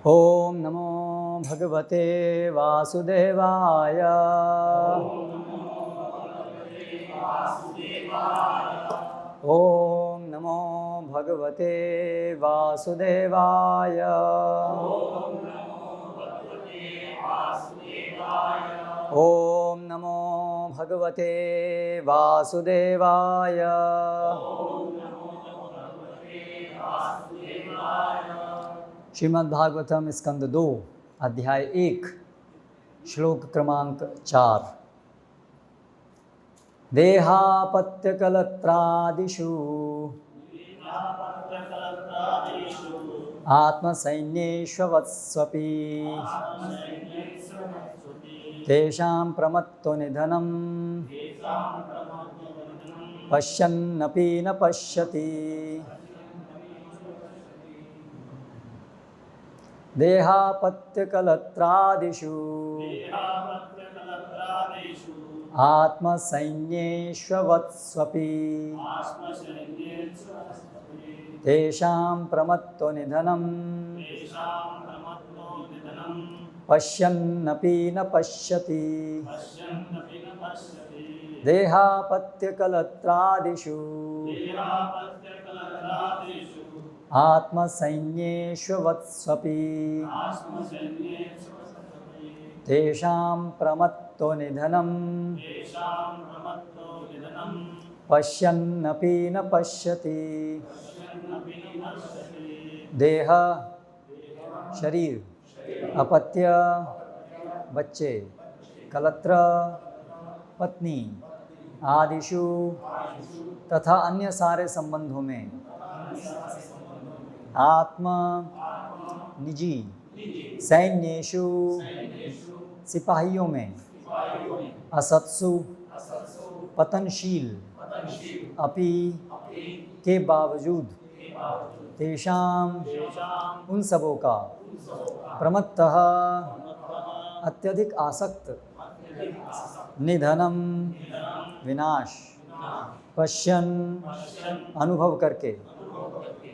ओम नमो भगवते वासुदेवाय। ओम नमो भगवते वासुदेवाय। ओम नमो भगवते वासुदेवाय। श्रीमद्भागवतम स्कंद 2 अध्याय 1 श्लोक क्रमांक 4। देहापत्यकलत्रादिषु आत्मसैन्येष्वत्स्वपि तेषां प्रमत्तो निधनं पश्यन्नपि न पश्यति। देहापत्यकलत्रादिषु आत्मसैन्येष्वत्स्वपि तेषां प्रमत्तो निधनं पश्यन्नपि न पश्यति। देहापत्यकलत्रादिषु आत्मसैन्येष्वत्स्वपि तेषां प्रमत्तो निधनं पश्यन्नपि न पश्यति। देह शरीर, अपत्य बच्चे, कलत्र पत्नी, आदिषु तथा अन्य सारे संबंधों में, आत्म निजी, सैन्येषु सिपाहियों में, असत्सु पतनशील, अपि के बावजूद, तेषां उन सबों का, प्रमत्तः अत्यधिक आसक्त, निधनम विनाश, पश्यन् अनुभव करके,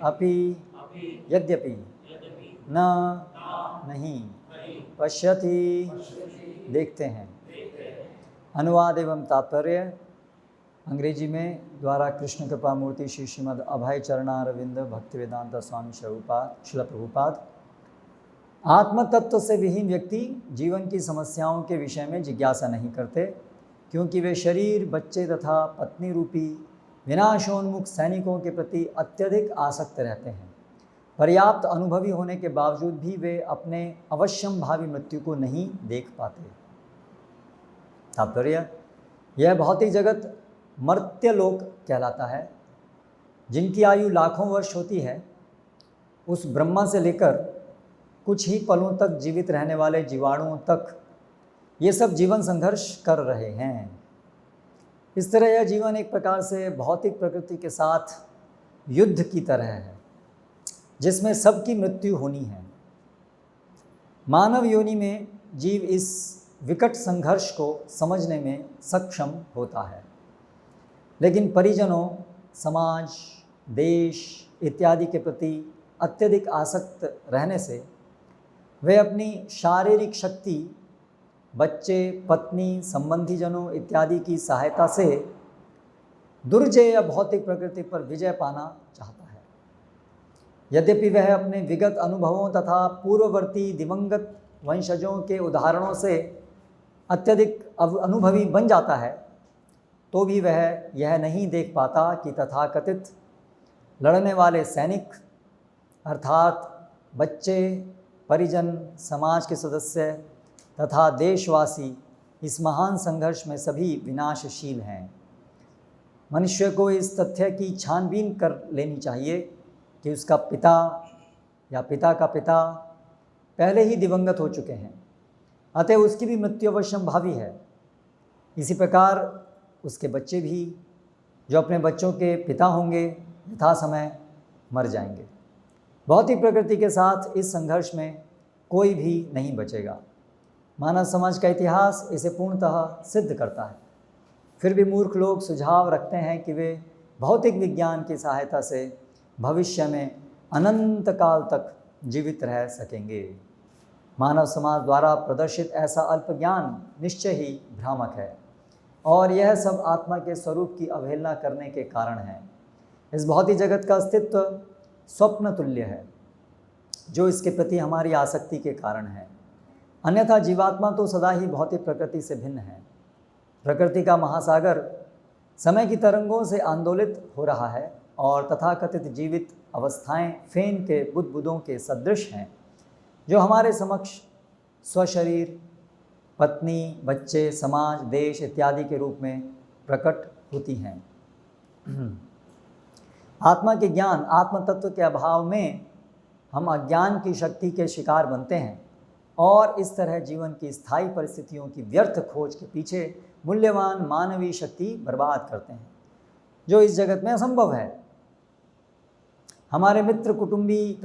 अपि यद्यपि, न नहीं, पश्यति देखते हैं। अनुवाद एवं तात्पर्य अंग्रेजी में द्वारा कृष्ण कृपा मूर्ति श्री श्रीमद् अभय चरणारविंद भक्तिवेदांत स्वामी स्वरूपाद शिल प्रभुपाद। आत्म तत्व से विहीन व्यक्ति जीवन की समस्याओं के विषय में जिज्ञासा नहीं करते, क्योंकि वे शरीर, बच्चे तथा पत्नी रूपी विनाशोन्मुख सैनिकों के प्रति अत्यधिक आसक्त रहते हैं। पर्याप्त अनुभवी होने के बावजूद भी वे अपने अवश्यम भावी मृत्यु को नहीं देख पाते। तात्पर्य, यह भौतिक जगत मर्त्यलोक कहलाता है। जिनकी आयु लाखों वर्ष होती है, उस ब्रह्मा से लेकर कुछ ही पलों तक जीवित रहने वाले जीवाणुओं तक ये सब जीवन संघर्ष कर रहे हैं। इस तरह यह जीवन एक प्रकार से भौतिक प्रकृति के साथ युद्ध की तरह है, जिसमें सबकी मृत्यु होनी है। मानव योनि में जीव इस विकट संघर्ष को समझने में सक्षम होता है, लेकिन परिजनों, समाज, देश इत्यादि के प्रति अत्यधिक आसक्त रहने से वे अपनी शारीरिक शक्ति, बच्चे, पत्नी, संबंधीजनों इत्यादि की सहायता से दुर्जय भौतिक प्रकृति पर विजय पाना चाहता है। यद्यपि वह अपने विगत अनुभवों तथा पूर्ववर्ती दिवंगत वंशजों के उदाहरणों से अत्यधिक अनुभवी बन जाता है, तो भी वह यह नहीं देख पाता कि तथाकथित लड़ने वाले सैनिक अर्थात बच्चे, परिजन, समाज के सदस्य तथा देशवासी इस महान संघर्ष में सभी विनाशशील हैं। मनुष्य को इस तथ्य की छानबीन कर लेनी चाहिए कि उसका पिता या पिता का पिता पहले ही दिवंगत हो चुके हैं, अतः उसकी भी मृत्यु अवश्यम भावी है। इसी प्रकार उसके बच्चे भी, जो अपने बच्चों के पिता होंगे, यथा समय मर जाएंगे। भौतिक प्रकृति के साथ इस संघर्ष में कोई भी नहीं बचेगा। मानव समाज का इतिहास इसे पूर्णतः सिद्ध करता है। फिर भी मूर्ख लोग सुझाव रखते हैं कि वे भौतिक विज्ञान की सहायता से भविष्य में अनंत काल तक जीवित रह सकेंगे। मानव समाज द्वारा प्रदर्शित ऐसा अल्प ज्ञान निश्चय ही भ्रामक है और यह सब आत्मा के स्वरूप की अवहेलना करने के कारण है। इस भौतिक जगत का अस्तित्व स्वप्न तुल्य है जो इसके प्रति हमारी आसक्ति के कारण है। अन्यथा जीवात्मा तो सदा ही भौतिक प्रकृति से भिन्न है। प्रकृति का महासागर समय की तरंगों से आंदोलित हो रहा है और तथाकथित जीवित अवस्थाएं फेन के बुदबुदों के सदृश हैं जो हमारे समक्ष स्वशरीर, पत्नी, बच्चे, समाज, देश इत्यादि के रूप में प्रकट होती हैं। आत्मा के ज्ञान, आत्म तत्व के अभाव में हम अज्ञान की शक्ति के शिकार बनते हैं और इस तरह जीवन की स्थायी परिस्थितियों की व्यर्थ खोज के पीछे मूल्यवान मानवीय शक्ति बर्बाद करते हैं जो इस जगत में असंभव है। हमारे मित्र, कुटुंबी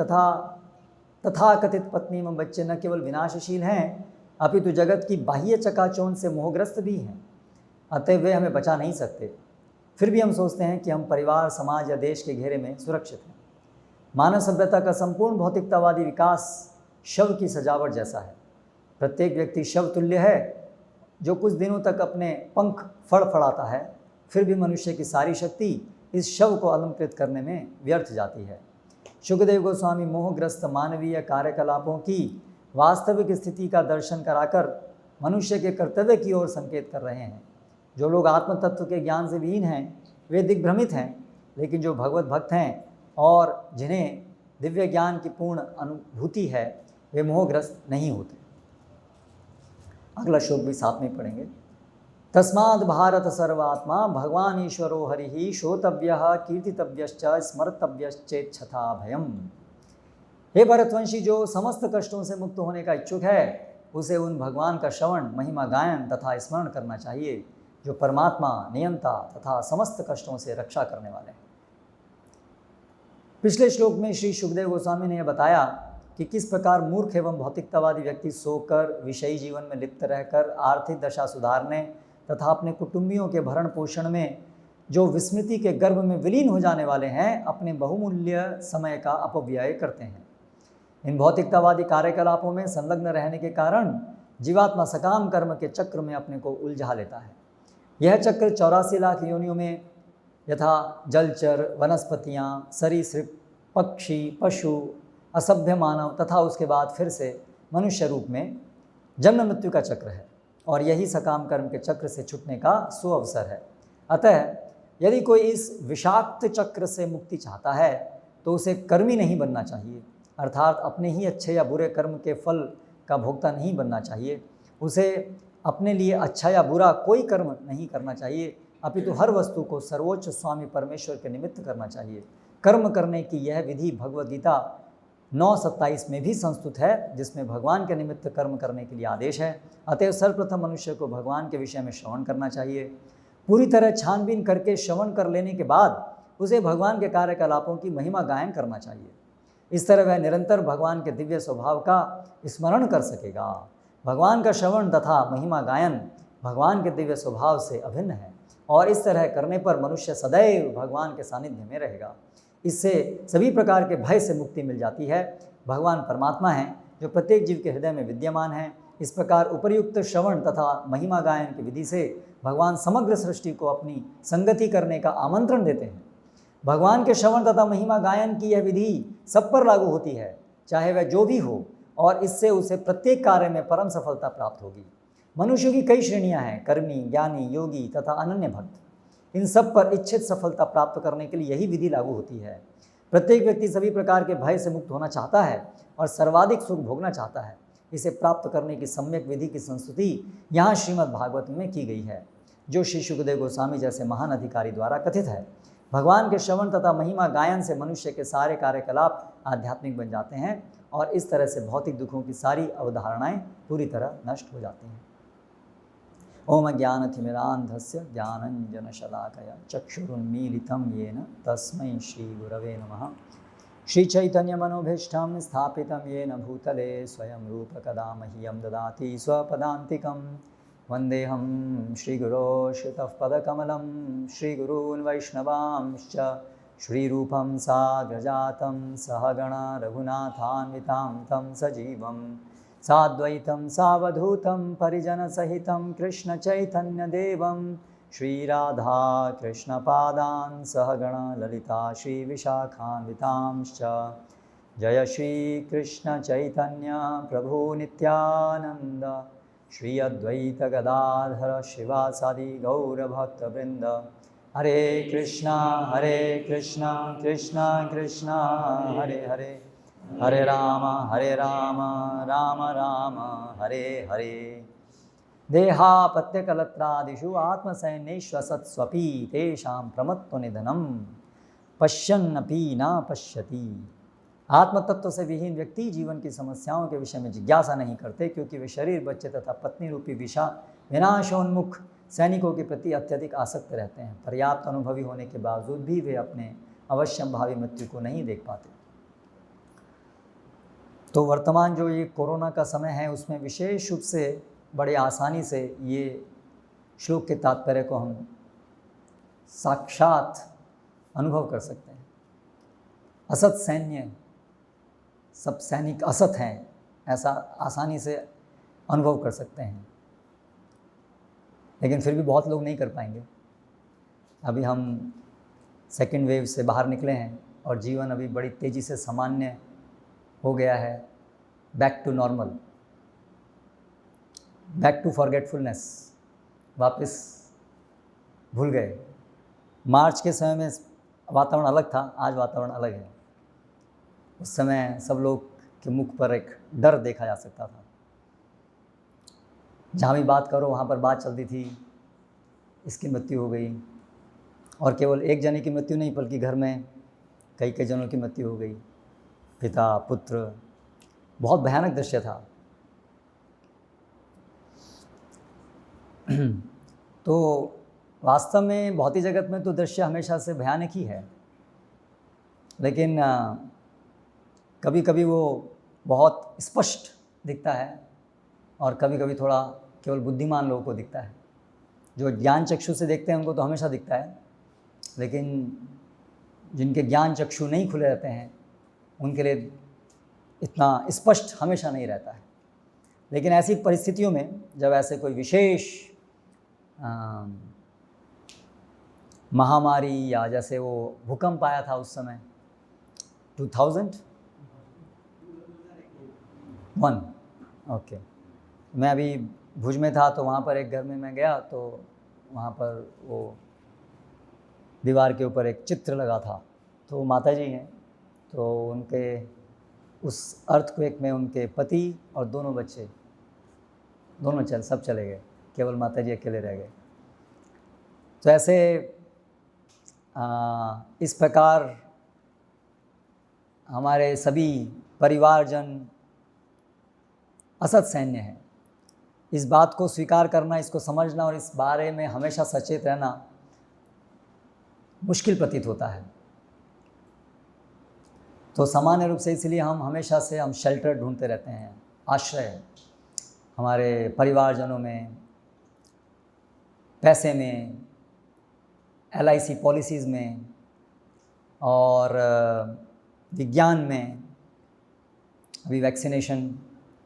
तथाकथित पत्नी एवं बच्चे न केवल विनाशशील हैं अपितु जगत की बाह्य चकाचौंध से मोहग्रस्त भी हैं। अतः वे हमें बचा नहीं सकते। फिर भी हम सोचते हैं कि हम परिवार, समाज या देश के घेरे में सुरक्षित हैं। मानव सभ्यता का संपूर्ण भौतिकतावादी विकास शव की सजावट जैसा है। प्रत्येक व्यक्ति शव तुल्य है जो कुछ दिनों तक अपने पंख फड़फड़ाता है, फिर भी मनुष्य की सारी शक्ति इस शव को अलंकृत करने में व्यर्थ जाती है। शुकदेव गोस्वामी मोहग्रस्त मानवीय कार्यकलापों की वास्तविक स्थिति का दर्शन कराकर मनुष्य के कर्तव्य की ओर संकेत कर रहे हैं। जो लोग आत्म तत्व के ज्ञान से विहीन हैं वे दिग्भ्रमित हैं, लेकिन जो भगवत भक्त हैं और जिन्हें दिव्य ज्ञान की पूर्ण अनुभूति है वे मोहग्रस्त नहीं होते। अगला श्लोक भी साथ में पढ़ेंगे। तस्माद् भारत सर्वात्मा भगवान ईश्वरो हरिः श्रोतव्यः कीर्तितव्यश्च स्मर्तव्यश्चेच्छथा भयम्। हे भरतवंशी, जो समस्त कष्टों से मुक्त होने का इच्छुक है उसे उन भगवान का श्रवण, महिमा गायन तथा स्मरण करना चाहिए जो परमात्मा, नियंता तथा समस्त कष्टों से रक्षा करने वाले हैं। पिछले श्लोक में श्री शुकदेव गोस्वामी ने यह बताया कि किस प्रकार मूर्ख एवं भौतिकतावादी व्यक्ति सोकर, विषयी जीवन में लिप्त रहकर आर्थिक दशा सुधारने तथा अपने कुटुंबियों के भरण पोषण में जो विस्मृति के गर्भ में विलीन हो जाने वाले हैं, अपने बहुमूल्य समय का अपव्यय करते हैं। इन भौतिकतावादी कार्यकलापों में संलग्न रहने के कारण जीवात्मा सकाम कर्म के चक्र में अपने को उलझा लेता है। यह चक्र 84 लाख योनियों में यथा जलचर, वनस्पतियाँ, सरीसृप, पक्षी, पशु, असभ्य मानव तथा उसके बाद फिर से मनुष्य रूप में जन्म मृत्यु का चक्र है और यही सकाम कर्म के चक्र से छूटने का सुअवसर है। अतः यदि कोई इस विषाक्त चक्र से मुक्ति चाहता है तो उसे कर्मी नहीं बनना चाहिए, अर्थात अपने ही अच्छे या बुरे कर्म के फल का भोक्ता नहीं बनना चाहिए। उसे अपने लिए अच्छा या बुरा कोई कर्म नहीं करना चाहिए, अपितु हर वस्तु को सर्वोच्च स्वामी परमेश्वर के निमित्त करना चाहिए। कर्म करने की यह विधि भगवद गीता 9:27 में भी संस्तुत है, जिसमें भगवान के निमित्त कर्म करने के लिए आदेश है। अतएव सर्वप्रथम मनुष्य को भगवान के विषय में श्रवण करना चाहिए। पूरी तरह छानबीन करके श्रवण कर लेने के बाद उसे भगवान के कार्यकलापों की महिमा गायन करना चाहिए। इस तरह वह निरंतर भगवान के दिव्य स्वभाव का स्मरण कर सकेगा। भगवान का श्रवण तथा महिमा गायन भगवान के दिव्य स्वभाव से अभिन्न है और इस तरह करने पर मनुष्य सदैव भगवान के सानिध्य में रहेगा। इससे सभी प्रकार के भय से मुक्ति मिल जाती है। भगवान परमात्मा हैं जो प्रत्येक जीव के हृदय में विद्यमान हैं। इस प्रकार उपर्युक्त श्रवण तथा महिमा गायन की विधि से भगवान समग्र सृष्टि को अपनी संगति करने का आमंत्रण देते हैं। भगवान के श्रवण तथा महिमा गायन की यह विधि सब पर लागू होती है, चाहे वह जो भी हो, और इससे उसे प्रत्येक कार्य में परम सफलता प्राप्त होगी। मनुष्य की कई श्रेणियां हैं, कर्मी, ज्ञानी, योगी तथा अनन्य भक्त। इन सब पर इच्छित सफलता प्राप्त करने के लिए यही विधि लागू होती है। प्रत्येक व्यक्ति सभी प्रकार के भय से मुक्त होना चाहता है और सर्वाधिक सुख भोगना चाहता है। इसे प्राप्त करने की सम्यक विधि की संस्तुति यहाँ श्रीमद् भागवत में की गई है, जो श्री शुकदेव गोस्वामी जैसे महान अधिकारी द्वारा कथित है। भगवान के श्रवण तथा महिमा गायन से मनुष्य के सारे कार्यकलाप आध्यात्मिक बन जाते हैं और इस तरह से भौतिक दुखों की सारी अवधारणाएं पूरी तरह नष्ट हो जाती हैं। ओम ज्ञानतिमिरान्धस्य ज्ञानञ्जनशलाकया चक्षुरुन्मीलितं येन तस्मै श्रीगुरवे नमः। श्रीचैतन्यमनोभीष्टं स्थापितं येन भूतले स्वयं रूप कदा मह्यं ददाति स्वपदान्तिकं। वन्देऽहं श्रीगुरो श्रुतः पदकमलं श्रीगुरून् वैष्णवांश्च श्रीरूपं साग्रजातं सहगणा रघुनाथान्वितां तं सजीवं साद्वैतं सावधूतं परिजनसहितं कृष्णचैतन्यदेवं श्रीराधा कृष्णपादान् सहगणा ललिता श्रीविशाखान्वितांश्च जय श्रीकृष्ण चैतन्य प्रभु नित्यानंद श्री अद्वैत गदाधर शिवासादि गौरभक्तवृंद हरे कृष्णा कृष्णा कृष्णा हरे हरे हरे राम राम राम हरे हरे देहापत्यकलत्रादिषु आत्मसैन्येष्वसत्स्वपि तेषां प्रमत्तनिधनं पश्यन्नपि न पश्यति। आत्म तत्व से विहीन व्यक्ति जीवन की समस्याओं के विषय में जिज्ञासा नहीं करते, क्योंकि वे शरीर, बच्चे तथा पत्नी रूपी विनाशोन्मुख सैनिकों के प्रति अत्यधिक आसक्त रहते हैं। पर्याप्त अनुभवी होने के बावजूद भी वे अपने अवश्यंभावी मृत्यु को नहीं देख पाते। तो वर्तमान जो ये कोरोना का समय है, उसमें विशेष रूप से बड़े आसानी से ये श्लोक के तात्पर्य को हम साक्षात अनुभव कर सकते हैं। असत सैन्य, सब सैनिक असत हैं, ऐसा आसानी से अनुभव कर सकते हैं। लेकिन फिर भी बहुत लोग नहीं कर पाएंगे। अभी हम सेकेंड वेव से बाहर निकले हैं और जीवन अभी बड़ी तेज़ी से सामान्य हो गया है, back to normal, back to forgetfulness, वापस भूल गए। मार्च के समय में वातावरण अलग था, आज वातावरण अलग है। उस समय सब लोग के मुख पर एक डर देखा जा सकता था। जहाँ भी बात करो वहाँ पर बात चलती थी, इसकी मृत्यु हो गई, और केवल एक जने की मृत्यु नहीं बल्कि घर में कई कई जनों की मृत्यु हो गई, पिता पुत्र। बहुत भयानक दृश्य था। तो वास्तव में भौतिक जगत में तो दृश्य हमेशा से भयानक ही है, लेकिन कभी कभी वो बहुत स्पष्ट दिखता है और कभी कभी थोड़ा केवल बुद्धिमान लोगों को दिखता है। जो ज्ञान चक्षु से देखते हैं उनको तो हमेशा दिखता है, लेकिन जिनके ज्ञान चक्षु नहीं खुले रहते हैं उनके लिए इतना स्पष्ट हमेशा नहीं रहता है। लेकिन ऐसी परिस्थितियों में जब ऐसे कोई विशेष महामारी, या जैसे वो भूकंप आया था उस समय 2001, ओके, मैं अभी भुज में था, तो वहाँ पर एक घर में मैं गया, तो वहाँ पर वो दीवार के ऊपर एक चित्र लगा था। तो वो माता जी हैं, तो उनके उस अर्थक्वेक में उनके पति और दोनों बच्चे सब चले गए, केवल माता जी अकेले रह गए। तो ऐसे इस प्रकार हमारे सभी परिवारजन असत सैन्य हैं। इस बात को स्वीकार करना, इसको समझना और इस बारे में हमेशा सचेत रहना मुश्किल प्रतीत होता है। तो सामान्य रूप से इसलिए हम हमेशा से शेल्टर ढूंढते रहते हैं, आश्रय हमारे परिवारजनों में, पैसे में, LIC पॉलिसीज़ में और विज्ञान में। अभी वैक्सीनेशन,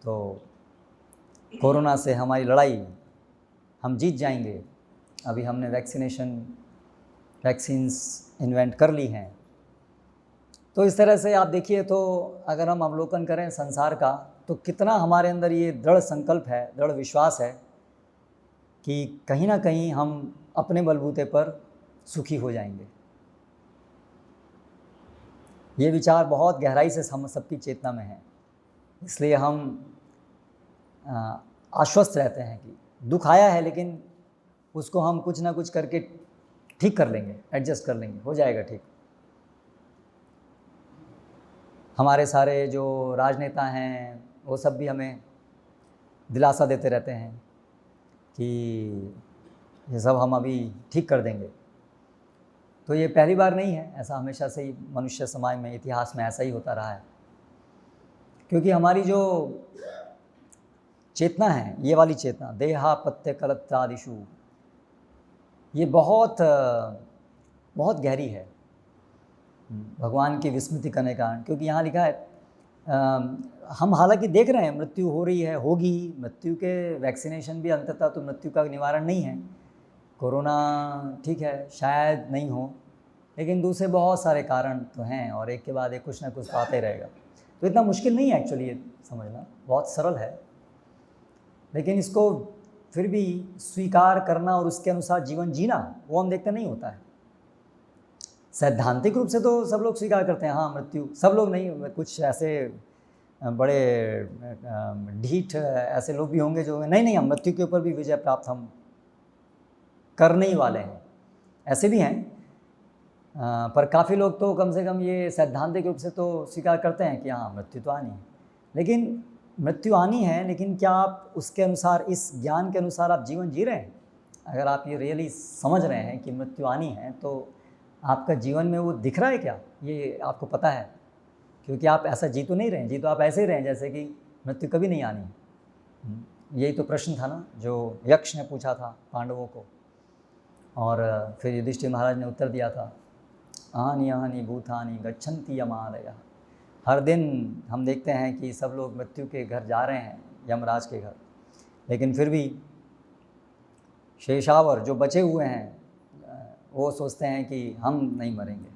तो कोरोना से हमारी लड़ाई हम जीत जाएंगे। अभी हमने वैक्सीन्स इन्वेंट कर ली हैं। तो इस तरह से आप देखिए, तो अगर हम अवलोकन करें संसार का, तो कितना हमारे अंदर ये दृढ़ संकल्प है, दृढ़ विश्वास है कि कहीं ना कहीं हम अपने बलबूते पर सुखी हो जाएंगे। ये विचार बहुत गहराई से हम सबकी चेतना में है। इसलिए हम आश्वस्त रहते हैं कि दुख आया है, लेकिन उसको हम कुछ ना कुछ करके ठीक कर लेंगे, एडजस्ट कर लेंगे, हो जाएगा ठीक। हमारे सारे जो राजनेता हैं वो सब भी हमें दिलासा देते रहते हैं कि ये सब हम अभी ठीक कर देंगे। तो ये पहली बार नहीं है, ऐसा हमेशा से ही मनुष्य समाज में, इतिहास में ऐसा ही होता रहा है। क्योंकि हमारी जो चेतना है, ये वाली चेतना, देहापत्य कलत्रादिषु, ये बहुत बहुत गहरी है। भगवान की विस्मृति करने का कारण, क्योंकि यहाँ लिखा है हम हालांकि देख रहे हैं मृत्यु हो रही है, होगी, मृत्यु के वैक्सीनेशन भी अंततः तो मृत्यु का निवारण नहीं है। कोरोना ठीक है शायद नहीं हो, लेकिन दूसरे बहुत सारे कारण तो हैं और एक के बाद एक कुछ ना कुछ आते रहेगा। तो इतना मुश्किल नहीं है एक्चुअली, ये समझना बहुत सरल है, लेकिन इसको फिर भी स्वीकार करना और उसके अनुसार जीवन जीना वो हम देखते नहीं होता है। सैद्धांतिक रूप से तो सब लोग स्वीकार करते हैं, हाँ मृत्यु, सब लोग नहीं, कुछ ऐसे बड़े ढीठ ऐसे लोग भी होंगे जो नहीं हम मृत्यु के ऊपर भी विजय प्राप्त हम करने ही वाले हैं, ऐसे भी हैं। पर काफ़ी लोग तो कम से कम ये सैद्धांतिक रूप से तो स्वीकार करते हैं कि हाँ मृत्यु तो आनी है, लेकिन मृत्यु आनी है, लेकिन क्या आप उसके अनुसार, इस ज्ञान के अनुसार आप जीवन जी रहे हैं? अगर आप ये रियली समझ रहे हैं कि मृत्यु आनी है तो आपका जीवन में वो दिख रहा है क्या, ये आपको पता है? क्योंकि आप ऐसा जी तो नहीं रहे हैं, जी तो आप ऐसे ही रहे हैं जैसे कि मृत्यु कभी नहीं आनी। यही तो प्रश्न था ना जो यक्ष ने पूछा था पांडवों को, और फिर युधिष्ठिर महाराज ने उत्तर दिया था, आहानि आहानि भूतानि गच्छन्ति यमालयः। हर दिन हम देखते हैं कि सब लोग मृत्यु के घर जा रहे हैं, यमराज के घर, लेकिन फिर भी शेषावर जो बचे हुए हैं वो सोचते हैं कि हम नहीं मरेंगे।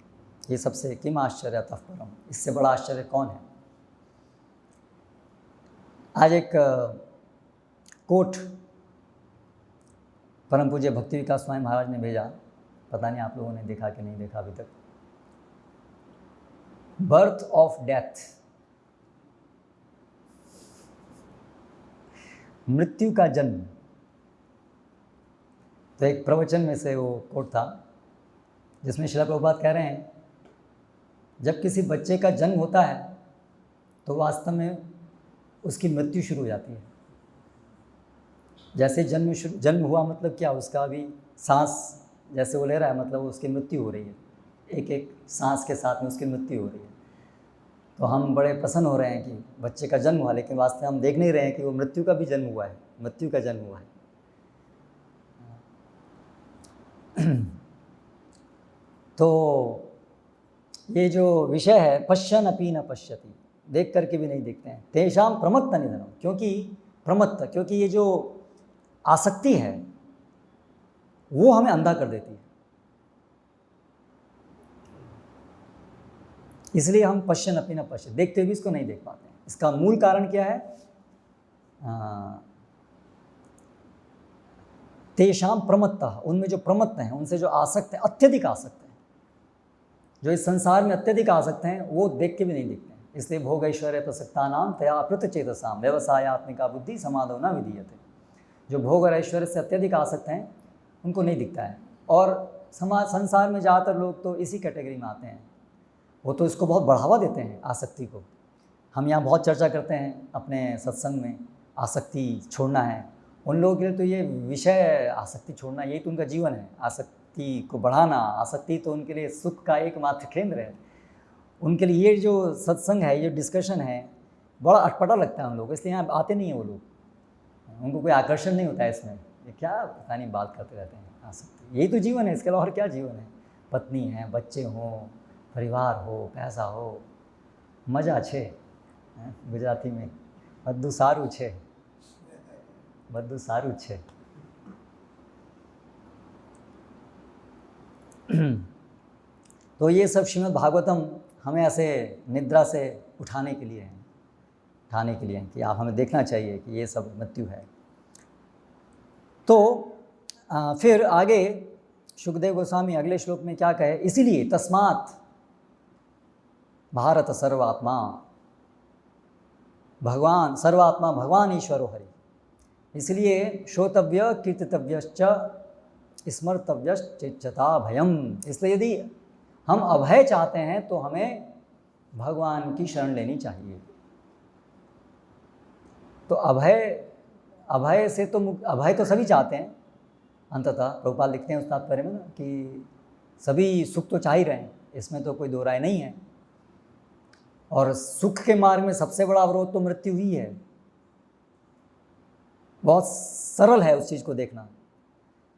ये सबसे किम आश्चर्य तः परम, इससे बड़ा आश्चर्य कौन है? आज एक कोट परम पूज्य भक्ति विकास स्वामी महाराज ने भेजा, पता नहीं आप लोगों ने देखा कि नहीं देखा अभी तक। बर्थ ऑफ डेथ, मृत्यु का जन्म। तो एक प्रवचन में से वो कोट था जिसमें श्रील प्रभुपाद कह रहे हैं, जब किसी बच्चे का जन्म होता है तो वास्तव में उसकी मृत्यु शुरू हो जाती है। जैसे जन्म हुआ मतलब क्या, उसका अभी सांस जैसे वो ले रहा है, मतलब उसकी मृत्यु हो रही है, एक एक सांस के साथ में उसकी मृत्यु हो रही है। तो हम बड़े प्रसन्न हो रहे हैं कि बच्चे का जन्म हुआ, लेकिन वास्तव में हम देख नहीं रहे हैं कि वो मृत्यु का भी जन्म हुआ है, मृत्यु का जन्म हुआ है। तो ये जो विषय है, पश्यन् अपि न पश्यति, देख करके भी नहीं देखते हैं। तेषां प्रमत्त निधनम, क्योंकि ये जो आसक्ति है वो हमें अंधा कर देती है, इसलिए हम पश्यन् अपि न पश्यति, देखते भी इसको नहीं देख पाते हैं। इसका मूल कारण क्या है? तेषां प्रमत्तः, उनमें जो प्रमत्त हैं, उनसे जो आसक्त हैं, अत्यधिक आसक्त हैं, जो इस संसार में अत्यधिक आसक्त हैं, वो देख के भी नहीं दिखते हैं। इसलिए भोग ऐश्वर्य प्रसक्तानाम तया अपृत चेतसाम व्यवसायात्मिका बुद्धि समाधो न विधीयते। जो भोग और ऐश्वर्य से अत्यधिक आसक्त हैं उनको नहीं दिखता है। और संसार में ज़्यादातर लोग तो इसी कैटेगरी में आते हैं, वो तो इसको बहुत बढ़ावा देते हैं आसक्ति को। हम यहाँ बहुत चर्चा करते हैं अपने सत्संग में, आसक्ति छोड़ना है। उन लोगों के लिए तो ये विषय आसक्ति छोड़ना, यही तो उनका जीवन है, आसक्ति को बढ़ाना। आसक्ति तो उनके लिए सुख का एकमात्र केंद्र है। उनके लिए ये जो सत्संग है, ये डिस्कशन है, बड़ा अटपटा लगता है उन लोगों को, इसलिए यहाँ आते नहीं हैं वो लोग। उनको कोई आकर्षण नहीं होता है इसमें, ये क्या पता नहीं बात करते रहते हैं। आसक्ति यही तो जीवन है, इसके अलावा और क्या जीवन है? पत्नी है, बच्चे हों, परिवार हो, पैसा हो, मजा छे, गुजराती में बद्दू सारू छे, बद्दू सारू छे। तो ये सब श्रीमद् भागवतम हमें ऐसे निद्रा से उठाने के लिए है, कि आप हमें देखना चाहिए कि ये सब मृत्यु है। तो फिर आगे शुकदेव गोस्वामी अगले श्लोक में क्या कहे, इसीलिए तस्मात् भारत सर्वात्मा भगवान ईश्वरो हरि, इसलिए श्रोतव्य कीर्तितव्यश्च स्मर्तव्यश्चिच्यता भयम। इसलिए यदि हम अभय चाहते हैं तो हमें भगवान की शरण लेनी चाहिए। तो अभय से तो अभय तो सभी चाहते हैं अंततः। प्रभुपाद लिखते हैं उस तात्पर्य में कि सभी सुख तो चाह ही रहे हैं, इसमें तो कोई दो राय नहीं है। और सुख के मार्ग में सबसे बड़ा अवरोध तो मृत्यु ही है। बहुत सरल है उस चीज़ को देखना,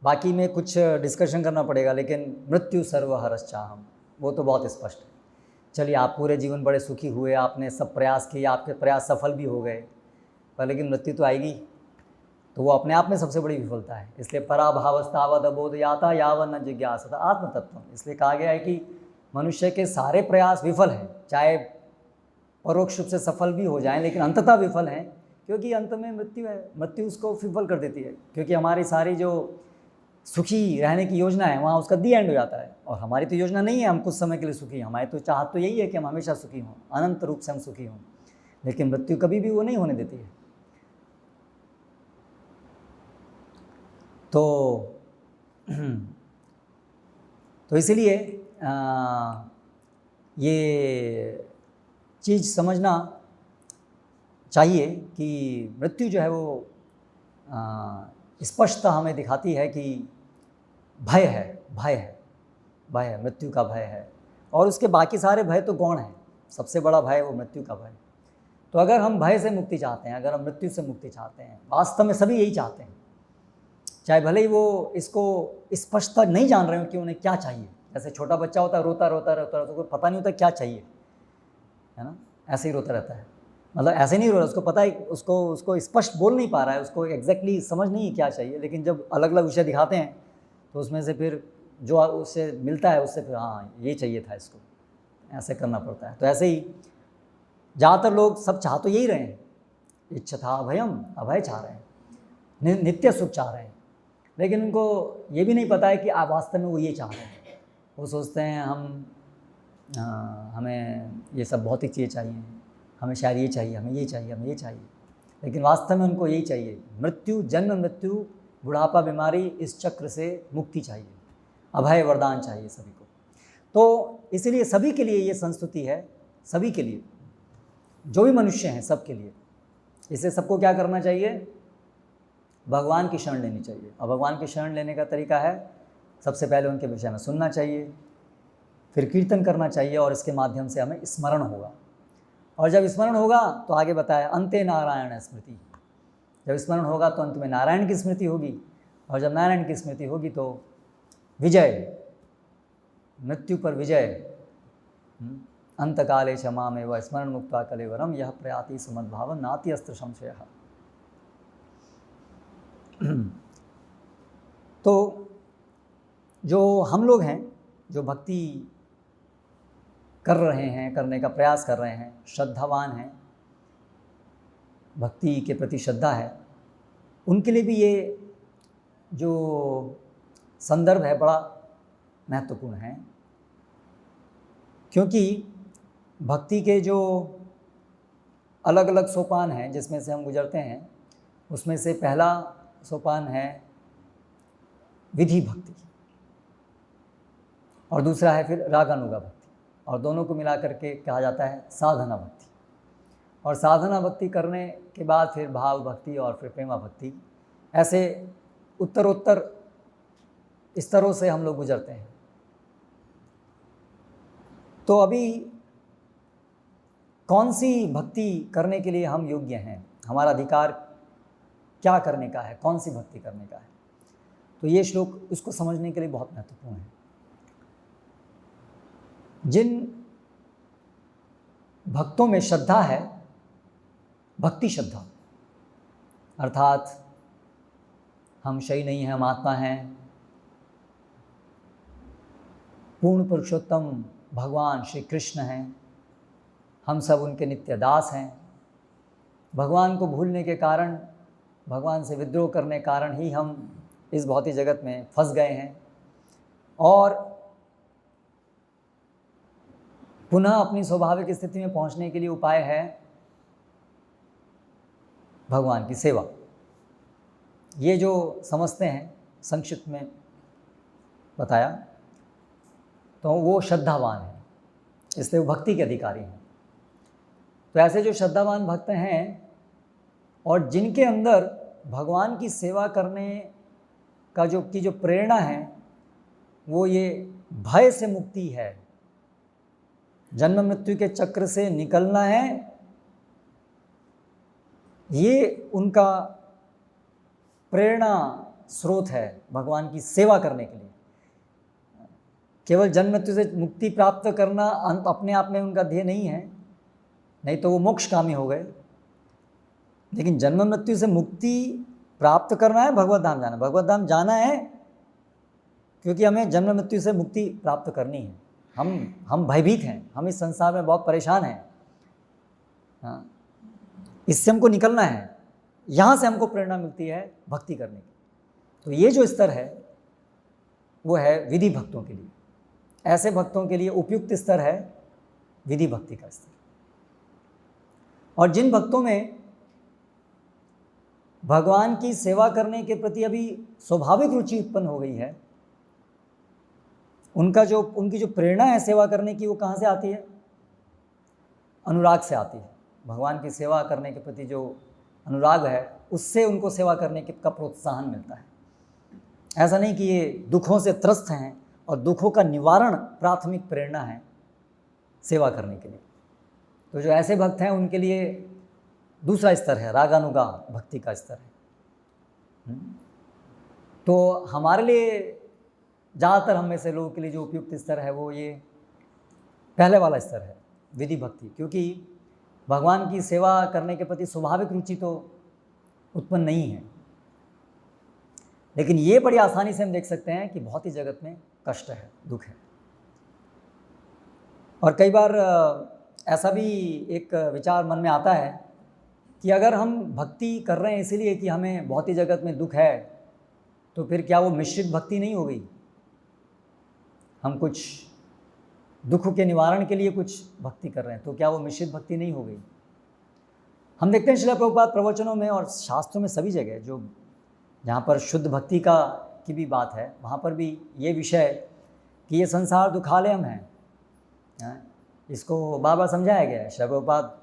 बाकी में कुछ डिस्कशन करना पड़ेगा, लेकिन मृत्यु सर्वहरश्चाहम वो तो बहुत स्पष्ट है। चलिए आप पूरे जीवन बड़े सुखी हुए, आपने सब प्रयास किए, आपके प्रयास सफल भी हो गए, पर लेकिन मृत्यु तो आएगी, तो वो अपने आप में सबसे बड़ी विफलता है। इसलिए पराभावस्तावद अबोध याता यावन न जिज्ञासता आत्मतत्व। इसलिए कहा गया है कि मनुष्य के सारे प्रयास विफल हैं, चाहे परोक्ष रूप से सफल भी हो जाएं, लेकिन अंततः विफल हैं, क्योंकि अंत में मृत्यु है। मृत्यु उसको विफल कर देती है, क्योंकि हमारी सारी जो सुखी रहने की योजना है वहाँ उसका दी एंड हो जाता है। और हमारी तो योजना नहीं है हम कुछ समय के लिए सुखी, हमारी तो चाहत तो यही है कि हम हमेशा सुखी हों, अनंत रूप से हम सुखी हों, लेकिन मृत्यु कभी भी वो नहीं होने देती है। तो इसलिए ये चीज़ समझना चाहिए कि मृत्यु जो है वो स्पष्टता हमें दिखाती है कि भय है, मृत्यु का भय है। और उसके बाकी सारे भय तो गौण हैं, सबसे बड़ा भय वो मृत्यु का भय। तो अगर हम भय से मुक्ति चाहते हैं, अगर हम मृत्यु से मुक्ति चाहते हैं, वास्तव में सभी यही चाहते हैं, चाहे भले ही वो इसको स्पष्टता नहीं जान रहे हो कि उन्हें क्या चाहिए। जैसे छोटा बच्चा होता है, रोता रोता रहता है, तो पता नहीं होता क्या चाहिए, है ना, ऐसे ही रोता रहता है। मतलब ऐसे नहीं रो रहा, उसको पता है, उसको स्पष्ट बोल नहीं पा रहा है, उसको एग्जैक्टली समझ नहीं क्या चाहिए, लेकिन जब अलग अलग विषय दिखाते हैं तो उसमें से फिर जो उससे मिलता है उससे फिर हाँ ये चाहिए था, इसको ऐसे करना पड़ता है। तो ऐसे ही ज़्यादातर लोग सब चाह तो यही रहे हैं, इच्छा अभयम, अभय चाह रहे हैं, नित्य सुख चाह रहे हैं, लेकिन उनको ये भी नहीं पता है कि आप वास्तव में वो ये चाह रहे हैं। वो सोचते हैं हमें ये सब भौतिक चीज़ें चाहिए, हमें शायद ये चाहिए, हमें ये चाहिए, हमें ये चाहिए, लेकिन वास्तव में उनको यही चाहिए, मृत्यु, जन्म मृत्यु, बुढ़ापा, बीमारी, इस चक्र से मुक्ति चाहिए, अभय वरदान चाहिए सभी को। तो इसलिए सभी के लिए ये संस्तुति है, सभी के लिए, जो भी मनुष्य हैं सब के लिए। इससे सबको क्या करना चाहिए? भगवान की शरण लेनी चाहिए। और भगवान की शरण लेने का तरीका है, सबसे पहले उनके विषय में सुनना चाहिए, फिर कीर्तन करना चाहिए, और इसके माध्यम से हमें स्मरण होगा। और जब स्मरण होगा तो आगे बताया अंते नारायण स्मृति, जब स्मरण होगा तो अंत में नारायण की स्मृति होगी, और जब नारायण की स्मृति होगी तो विजय, मृत्यु पर विजय, अंतकाले क्षमा में व स्मरण मुक्ता कलेवरम यह प्रयाति समद्भाव नाति अस्त्र संशय। तो जो हम लोग हैं, जो भक्ति कर रहे हैं, करने का प्रयास कर रहे हैं, श्रद्धावान हैं, भक्ति के प्रति श्रद्धा है, उनके लिए भी ये जो संदर्भ है बड़ा महत्वपूर्ण है। क्योंकि भक्ति के जो अलग अलग सोपान हैं जिसमें से हम गुजरते हैं, उसमें से पहला सोपान है विधि भक्ति, और दूसरा है फिर रागानुगा भक्ति, और दोनों को मिला करके कहा जाता है साधना भक्ति। और साधना भक्ति करने के बाद फिर भाव भक्ति और फिर प्रेमा भक्ति, ऐसे उत्तरोत्तर स्तरों से हम लोग गुजरते हैं। तो अभी कौन सी भक्ति करने के लिए हम योग्य हैं, हमारा अधिकार क्या करने का है, कौन सी भक्ति करने का है, तो ये श्लोक उसको समझने के लिए बहुत महत्वपूर्ण है। जिन भक्तों में श्रद्धा है, भक्ति श्रद्धा, अर्थात हम शरीर नहीं हैं, हम आत्मा हैं, पूर्ण पुरुषोत्तम भगवान श्री कृष्ण हैं, हम सब उनके नित्य दास हैं, भगवान को भूलने के कारण, भगवान से विद्रोह करने के कारण ही हम इस भौतिक जगत में फंस गए हैं, और पुनः अपनी स्वाभाविक स्थिति में पहुंचने के लिए उपाय है भगवान की सेवा। ये जो समझते हैं, संक्षिप्त में बताया, तो वो श्रद्धावान है, इसलिए वो भक्ति के अधिकारी हैं। तो ऐसे जो श्रद्धावान भक्त हैं और जिनके अंदर भगवान की सेवा करने का जो प्रेरणा है, वो ये भय से मुक्ति है, जन्म मृत्यु के चक्र से निकलना है, ये उनका प्रेरणा स्रोत है भगवान की सेवा करने के लिए। केवल जन्म मृत्यु से मुक्ति प्राप्त करना अपने आप में उनका ध्येय नहीं है, नहीं तो वो मोक्षकामी हो गए। लेकिन जन्म मृत्यु से मुक्ति प्राप्त करना है, भगवत धाम जाना। भगवत धाम जाना है क्योंकि हमें जन्म मृत्यु से मुक्ति प्राप्त करनी है। हम भयभीत हैं, हम इस संसार में बहुत परेशान हैं, हाँ, इससे हमको निकलना है। यहाँ से हमको प्रेरणा मिलती है भक्ति करने की। तो ये जो स्तर है वो है विधि भक्तों के लिए। ऐसे भक्तों के लिए उपयुक्त स्तर है विधि भक्ति का स्तर। और जिन भक्तों में भगवान की सेवा करने के प्रति अभी स्वाभाविक रुचि उत्पन्न हो गई है, उनकी जो प्रेरणा है सेवा करने की, वो कहाँ से आती है? अनुराग से आती है। भगवान की सेवा करने के प्रति जो अनुराग है, उससे उनको सेवा करने का प्रोत्साहन मिलता है। ऐसा नहीं कि ये दुखों से त्रस्त हैं और दुखों का निवारण प्राथमिक प्रेरणा है सेवा करने के लिए। तो जो ऐसे भक्त हैं उनके लिए दूसरा स्तर है रागानुगा भक्ति का स्तर है। तो हमारे लिए ज़्यादातर हम में से लोगों के लिए जो उपयुक्त स्तर है वो ये पहले वाला स्तर है, विधि भक्ति। क्योंकि भगवान की सेवा करने के प्रति स्वाभाविक रुचि तो उत्पन्न नहीं है, लेकिन ये बड़ी आसानी से हम देख सकते हैं कि भौतिक जगत में कष्ट है, दुख है। और कई बार ऐसा भी एक विचार मन में आता है कि अगर हम भक्ति कर रहे हैं इसीलिए कि हमें भौतिक जगत में दुख है, तो फिर क्या वो मिश्रित भक्ति नहीं हो गई? हम कुछ दुख के निवारण के लिए कुछ भक्ति कर रहे हैं, तो क्या वो मिश्रित भक्ति नहीं हो गई? हम देखते हैं श्रील प्रभुपाद प्रवचनों में और शास्त्रों में सभी जगह जो जहाँ पर शुद्ध भक्ति की भी बात है, वहाँ पर भी ये विषय कि ये संसार दुखालयम है, इसको बार बार समझाया गया है। श्रील प्रभुपाद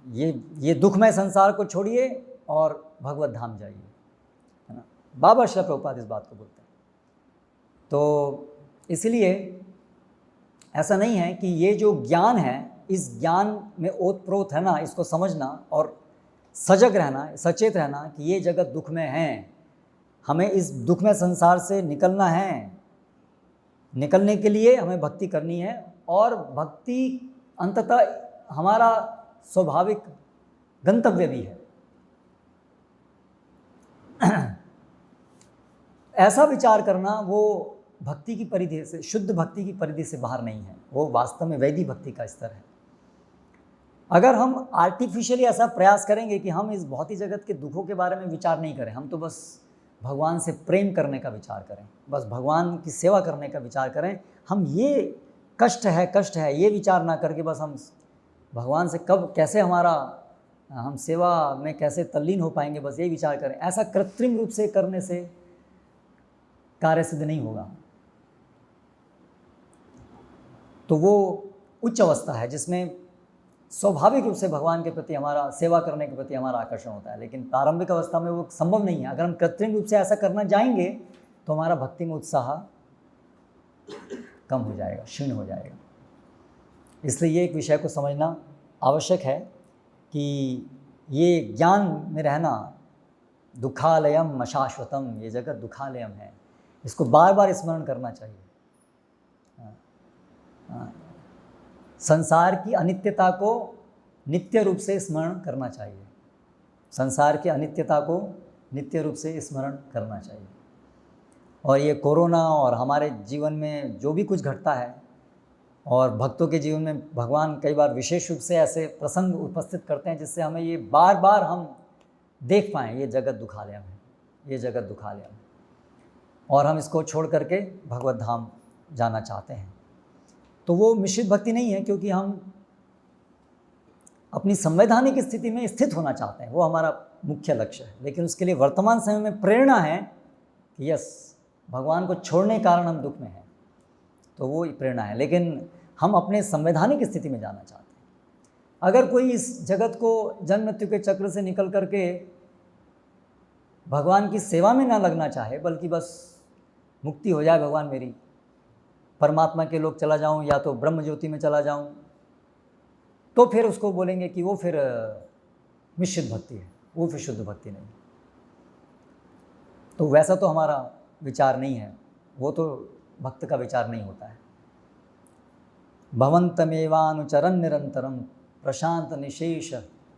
ये दुखमय संसार को छोड़िए और भगवत धाम जाइए, है ना। बार बार श्रील प्रभुपाद इस बात को बोलते हैं। तो इसलिए ऐसा नहीं है कि ये जो ज्ञान है, इस ज्ञान में ओतप्रोत है ना, इसको समझना और सजग रहना, सचेत रहना कि ये जगत दुख में है, हमें इस दुख में संसार से निकलना है। निकलने के लिए हमें भक्ति करनी है, और भक्ति अंततः हमारा स्वाभाविक गंतव्य भी है। ऐसा विचार करना वो भक्ति की परिधि से, शुद्ध भक्ति की परिधि से बाहर नहीं है, वो वास्तव में वैदिक भक्ति का स्तर है। अगर हम आर्टिफिशियली ऐसा प्रयास करेंगे कि हम इस भौतिक जगत के दुखों के बारे में विचार नहीं करें, हम तो बस भगवान से प्रेम करने का विचार करें, बस भगवान की सेवा करने का विचार करें, हम ये कष्ट है ये विचार ना करके बस हम भगवान से कब कैसे हम सेवा में कैसे तल्लीन हो पाएंगे, बस यही विचार करें, ऐसा कृत्रिम रूप से करने से कार्य सिद्ध नहीं होगा। तो वो उच्च अवस्था है जिसमें स्वाभाविक रूप से भगवान के प्रति हमारा, सेवा करने के प्रति हमारा आकर्षण होता है। लेकिन प्रारंभिक अवस्था में वो संभव नहीं है। अगर हम कृत्रिम रूप से ऐसा करना जाएंगे तो हमारा भक्ति में उत्साह कम हो जाएगा, क्षीण हो जाएगा। इसलिए ये एक विषय को समझना आवश्यक है कि ये ज्ञान में रहना, दुखालयम अशाश्वतम, ये जगत दुखालयम है, इसको बार बार स्मरण करना चाहिए। संसार की अनित्यता को नित्य रूप से स्मरण करना चाहिए, संसार की अनित्यता को नित्य रूप से स्मरण करना चाहिए। और ये कोरोना और हमारे जीवन में जो भी कुछ घटता है, और भक्तों के जीवन में भगवान कई बार विशेष रूप से ऐसे प्रसंग उपस्थित करते हैं जिससे हमें ये बार बार हम देख पाएँ, ये जगत दुखालयम है, ये जगत दुखालयम है, और हम इसको छोड़ करके भगवत धाम जाना चाहते हैं। तो वो मिश्रित भक्ति नहीं है, क्योंकि हम अपनी संवैधानिक स्थिति में स्थित होना चाहते हैं, वो हमारा मुख्य लक्ष्य है। लेकिन उसके लिए वर्तमान समय में प्रेरणा है कि यस, भगवान को छोड़ने के कारण हम दुख में हैं, तो वो प्रेरणा है। लेकिन हम अपने संवैधानिक स्थिति में जाना चाहते हैं। अगर कोई इस जगत को जन्म मृत्यु के चक्र से निकल करके भगवान की सेवा में ना लगना चाहे, बल्कि बस मुक्ति हो जाए भगवान मेरी, परमात्मा के लोग चला जाऊं या तो ब्रह्म ज्योति में चला जाऊं, तो फिर उसको बोलेंगे कि वो फिर मिश्रित भक्ति है, वो फिर शुद्ध भक्ति नहीं। तो वैसा तो हमारा विचार नहीं है। वो तो भक्त का विचार नहीं होता है। भवन्तमेवानुचरन् निरंतरम प्रशांत निशेष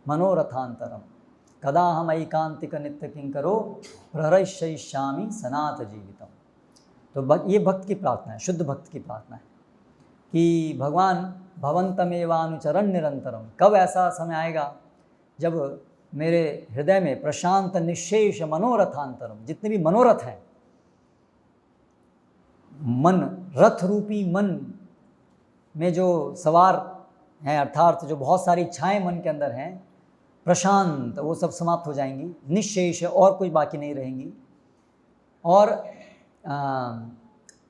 मनोरथांतरम कदा हम ऐकांतिक नित्य किंकरो प्रहरयिष्यामि सनात जीवितम। तो ये भक्त की प्रार्थना है, शुद्ध भक्त की प्रार्थना है कि भगवान भवन्तमेवानुचरन् निरंतरम, कब ऐसा समय आएगा जब मेरे हृदय में प्रशांत निशेष मनोरथांतरम, जितने भी मनोरथ हैं, मन, रथ रूपी मन में जो सवार हैं, अर्थात जो बहुत सारी इच्छाएं मन के अंदर हैं, प्रशांत, वो सब समाप्त हो जाएंगी, निशेष, और कोई बाकी नहीं रहेंगी। और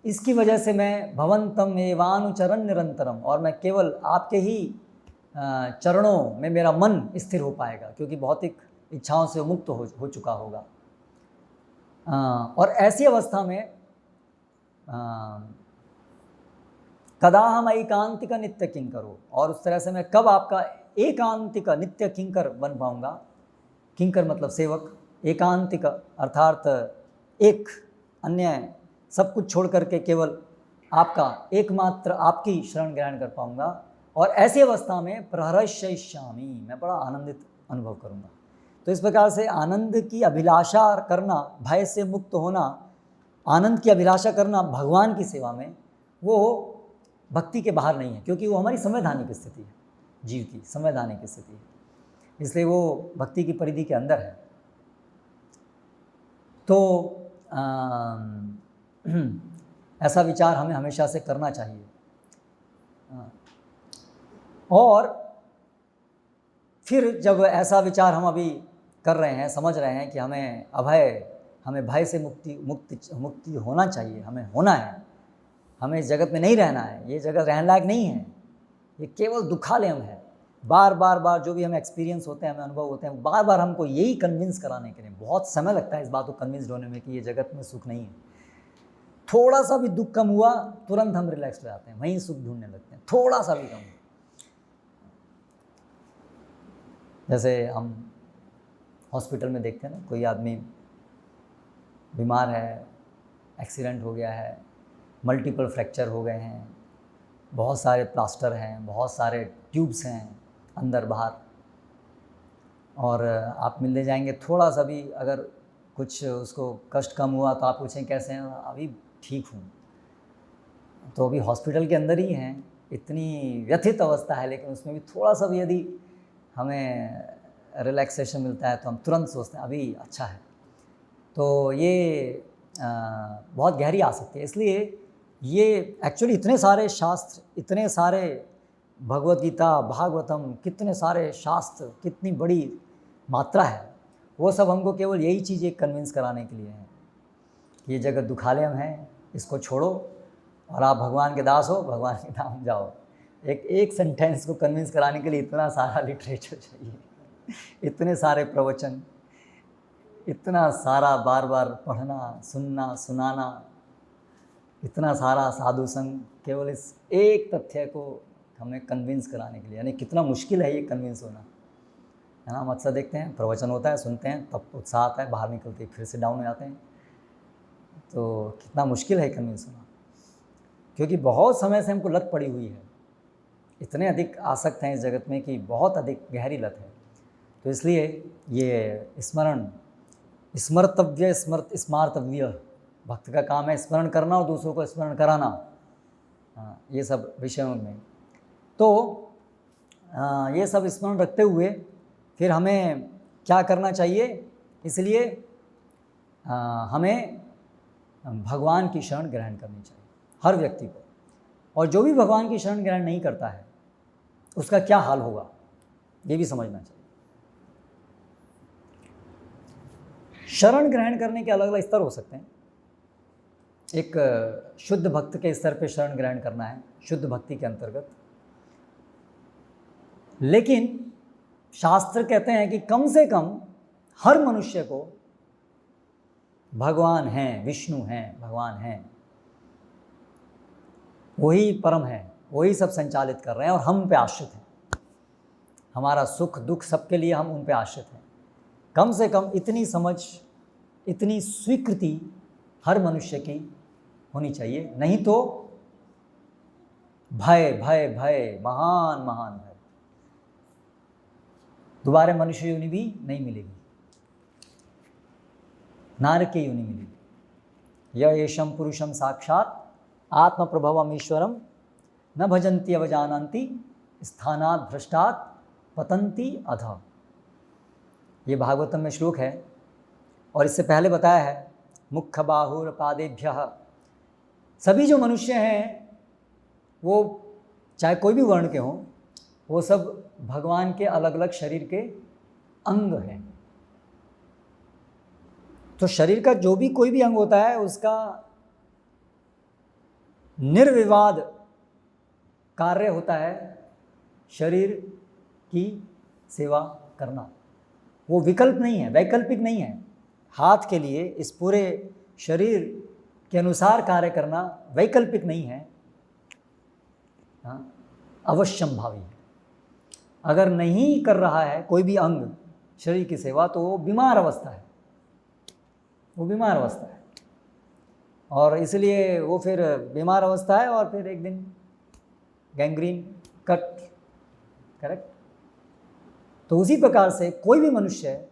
इसकी वजह से मैं भवन्तम एवानुचरन् निरंतरम, और मैं केवल आपके ही चरणों में मेरा मन स्थिर हो पाएगा, क्योंकि भौतिक इच्छाओं से मुक्त हो चुका होगा। और ऐसी अवस्था में कदा हम एकांतिक नित्य किंकरो, और उस तरह से मैं कब आपका एकांतिक नित्य किंकर बन पाऊंगा। किंकर मतलब सेवक, एकांतिक अर्थात एक, अन्य सब कुछ छोड़ करके केवल आपका, एकमात्र आपकी शरण ग्रहण कर पाऊंगा। और ऐसी अवस्था में प्रहरयिष्यामि, मैं बड़ा आनंदित अनुभव करूंगा। तो इस प्रकार से आनंद की अभिलाषा करना, भय से मुक्त होना, आनंद की अभिलाषा करना भगवान की सेवा में, वो भक्ति के बाहर नहीं है, क्योंकि वो हमारी संवैधानिक स्थिति है, जीव की संवैधानिक स्थिति है, इसलिए वो भक्ति की परिधि के अंदर है। तो ऐसा विचार हमें हमेशा से करना चाहिए। और फिर जब ऐसा विचार हम अभी कर रहे हैं, समझ रहे हैं कि हमें भय से मुक्ति होना चाहिए, हमें होना है, हमें इस जगत में नहीं रहना है, ये जगत रहने लायक नहीं है, ये केवल दुखालयम है। बार बार जो भी हमें एक्सपीरियंस होते हैं, हमें अनुभव होते हैं, बार बार हमको यही कन्विंस कराने के लिए, बहुत समय लगता है इस बात को कन्विंस होने में कि ये जगत में सुख नहीं है। थोड़ा सा भी दुख कम हुआ तुरंत हम रिलैक्स हो जाते हैं, वहीं सुख ढूंढने लगते हैं, थोड़ा सा भी कम हुआ। जैसे हम हॉस्पिटल में देखते हैं ना, कोई आदमी बीमार है, एक्सीडेंट हो गया है, मल्टीपल फ्रैक्चर हो गए हैं, बहुत सारे प्लास्टर हैं, बहुत सारे ट्यूब्स हैं अंदर बाहर, और आप मिलने जाएंगे, थोड़ा सा भी अगर कुछ उसको कष्ट कम हुआ तो आप पूछें कैसे हैं, अभी ठीक हूँ। तो अभी हॉस्पिटल के अंदर ही हैं, इतनी व्यथित अवस्था है, लेकिन उसमें भी थोड़ा सा भी यदि हमें रिलैक्सेशन मिलता है तो हम तुरंत सोचते हैं अभी अच्छा है। तो ये बहुत गहरी आ सकती है। इसलिए ये एक्चुअली इतने सारे शास्त्र, इतने सारे भगवद गीता, भागवतम, कितने सारे शास्त्र, कितनी बड़ी मात्रा है, वो सब हमको केवल यही चीज़ें कन्विंस कराने के लिए हैं कि ये जगत दुखालयम है, इसको छोड़ो और आप भगवान के दास हो, भगवान के धाम जाओ। एक सेंटेंस को कन्विंस कराने के लिए इतना सारा लिटरेचर चाहिए, इतने सारे प्रवचन, इतना सारा बार बार पढ़ना, सुनना, सुनाना, इतना सारा साधु संग, केवल इस एक तथ्य को हमें कन्विंस कराने के लिए। यानी कितना मुश्किल है ये कन्विंस होना, है ना। हम अक्सर देखते हैं प्रवचन होता है, सुनते हैं, तब उत्साह आता है, बाहर निकलते फिर से डाउन हो जाते हैं। तो कितना मुश्किल है कन्विंस होना, क्योंकि बहुत समय से हमको लत पड़ी हुई है, इतने अधिक आसक्त हैं इस जगत में कि बहुत अधिक गहरी लत है। तो इसलिए ये स्मरण, स्मर्तव्य, स्मार्तव्य, भक्त का काम है स्मरण करना और दूसरों को स्मरण कराना, ये सब विषयों में। तो ये सब स्मरण रखते हुए फिर हमें क्या करना चाहिए, इसलिए हमें भगवान की शरण ग्रहण करनी चाहिए हर व्यक्ति को। और जो भी भगवान की शरण ग्रहण नहीं करता है उसका क्या हाल होगा, ये भी समझना चाहिए। शरण ग्रहण करने के अलग अलग स्तर हो सकते हैं। एक शुद्ध भक्त के स्तर पे शरण ग्रहण करना है, शुद्ध भक्ति के अंतर्गत। लेकिन शास्त्र कहते हैं कि कम से कम हर मनुष्य को भगवान हैं, विष्णु हैं, भगवान हैं, वही परम है, वही सब संचालित कर रहे हैं और हम उन पे आश्रित हैं। हमारा सुख दुख सबके लिए हम उन पे आश्रित हैं। कम से कम इतनी समझ, इतनी स्वीकृति हर मनुष्य की होनी चाहिए, नहीं तो भय भय भय, महान महान भय, दोबारा मनुष्य योनि भी नहीं मिलेगी, नारकीय योनि मिलेगी। य एषम पुरुषम साक्षात आत्म प्रभवम ईश्वरम न भजन्ति अवजानन्ति स्थानात् भ्रष्टात् पतन्ति अधः। ये भागवतम में श्लोक है। और इससे पहले बताया है मुख्य बाहुर पादेभ्यः, सभी जो मनुष्य हैं वो चाहे कोई भी वर्ण के हों, वो सब भगवान के अलग अलग शरीर के अंग हैं। तो शरीर का जो भी कोई भी अंग होता है उसका निर्विवाद कार्य होता है शरीर की सेवा करना। वो विकल्प नहीं है, वैकल्पिक नहीं है। हाथ के लिए इस पूरे शरीर के अनुसार कार्य करना वैकल्पिक नहीं है, अवश्यम भावी है। अगर नहीं कर रहा है कोई भी अंग शरीर की सेवा तो वो बीमार अवस्था है, वो बीमार अवस्था है। और इसलिए वो फिर बीमार अवस्था है और फिर एक दिन गैंग्रीन, कट, करेक्ट। तो उसी प्रकार से कोई भी मनुष्य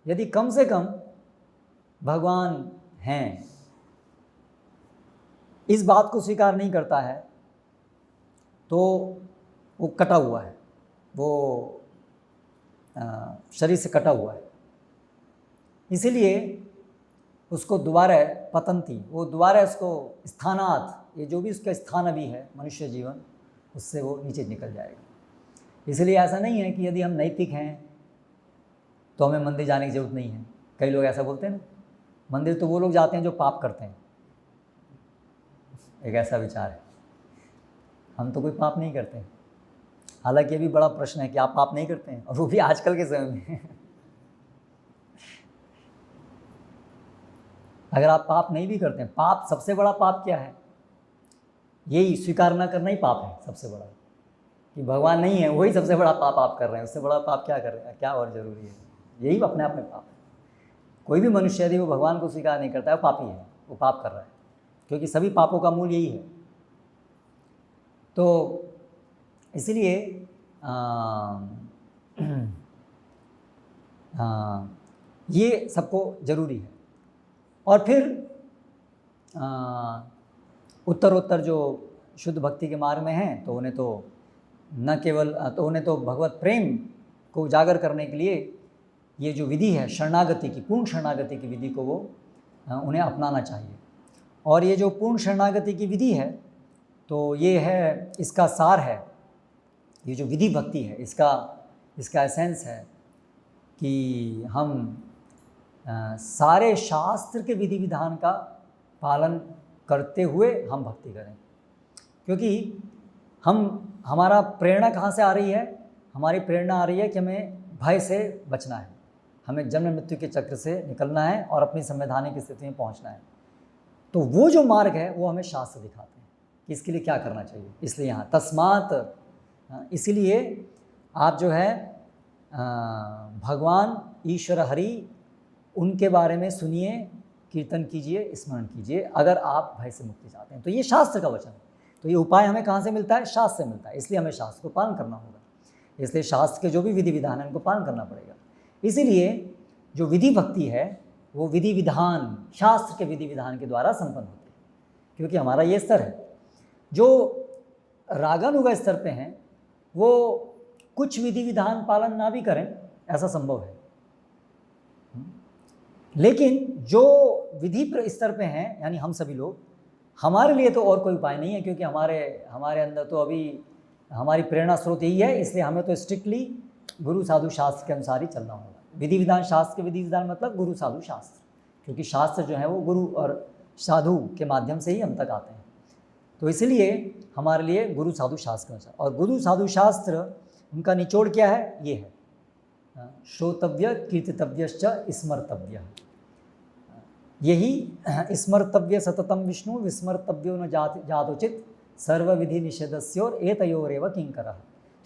यदि कम से कम भगवान हैं इस बात को स्वीकार नहीं करता है तो वो कटा हुआ है, वो शरीर से कटा हुआ है। इसीलिए उसको दोबारा पतंती, वो दोबारा उसको स्थानात, ये जो भी उसका स्थान अभी है मनुष्य जीवन, उससे वो नीचे निकल जाएगा। इसलिए ऐसा नहीं है कि यदि हम नैतिक हैं तो हमें मंदिर जाने की ज़रूरत नहीं है। कई लोग ऐसा बोलते हैं ना, मंदिर तो वो लोग जाते हैं जो पाप करते हैं। एक ऐसा विचार है, हम तो कोई पाप नहीं करते। हालांकि ये भी बड़ा प्रश्न है कि आप पाप नहीं करते हैं, और वो भी आजकल के समय में। अगर आप पाप नहीं भी करते हैं, पाप सबसे बड़ा पाप क्या है? यही स्वीकार न करना ही पाप है सबसे बड़ा, कि भगवान नहीं है, वही सबसे बड़ा पाप आप कर रहे हैं। उससे बड़ा पाप क्या कर रहे हैं, क्या और ज़रूरी है? यही अपने आप में पाप है। कोई भी मनुष्य यदि वो भगवान को स्वीकार नहीं करता है वो पापी है, वो पाप कर रहा है, क्योंकि सभी पापों का मूल यही है। तो इसलिए ये सबको ज़रूरी है। और फिर उत्तरोत्तर जो शुद्ध भक्ति के मार्ग में हैं तो उन्हें तो न केवल तो उन्हें तो भगवत प्रेम को उजागर करने के लिए ये जो विधि है शरणागति की, पूर्ण शरणागति की विधि को वो उन्हें अपनाना चाहिए। और ये जो पूर्ण शरणागति की विधि है तो ये है, इसका सार है, ये जो विधि भक्ति है इसका एसेंस है कि हम सारे शास्त्र के विधि विधान का पालन करते हुए हम भक्ति करें। क्योंकि हमारा प्रेरणा कहाँ से आ रही है? हमारी प्रेरणा आ रही है कि हमें भय से बचना है, हमें जन्म मृत्यु के चक्र से निकलना है और अपनी संवैधानिक स्थिति में पहुँचना है। तो वो जो मार्ग है वो हमें शास्त्र दिखाते हैं कि इसके लिए क्या करना चाहिए। इसलिए यहाँ तस्मात, इसीलिए आप जो है भगवान ईश्वर हरि उनके बारे में सुनिए, कीर्तन कीजिए, स्मरण कीजिए, अगर आप भय से मुक्ति चाहते हैं। तो ये शास्त्र का वचन है। तो ये उपाय हमें कहाँ से मिलता है? शास्त्र से मिलता है। इसलिए हमें शास्त्र को पालन करना होगा। इसलिए शास्त्र के जो भी विधि विधान है उनको पालन करना पड़ेगा। इसीलिए जो विधि भक्ति है वो विधि विधान, शास्त्र के विधि विधान के द्वारा संपन्न होती है। क्योंकि हमारा ये स्तर है, जो रागानुगा स्तर पे हैं वो कुछ विधि विधान पालन ना भी करें, ऐसा संभव है। लेकिन जो विधि स्तर पे हैं, यानी हम सभी लोग, हमारे लिए तो और कोई उपाय नहीं है, क्योंकि हमारे अंदर तो अभी हमारी प्रेरणा स्रोत यही है। इसलिए हमें तो स्ट्रिक्टली गुरु साधु शास्त्र के अनुसार ही चलना होगा। विधि विधान, शास्त्र के विधि विधान मतलब गुरु साधु शास्त्र, क्योंकि शास्त्र जो है वो गुरु और साधु के माध्यम से ही हम तक आते हैं। तो इसलिए हमारे लिए गुरु साधु शास्त्र के अनुसार, और गुरु साधु शास्त्र उनका निचोड़ क्या है? ये है श्रोतव्य कीर्तितव्यश्च स्मर्तव्य। यही स्मर्तव्य सततम विष्णु विस्मर्तव्यो न जातोचित सर्व विधि निषेधस्योर एतयोरेव किंकरः।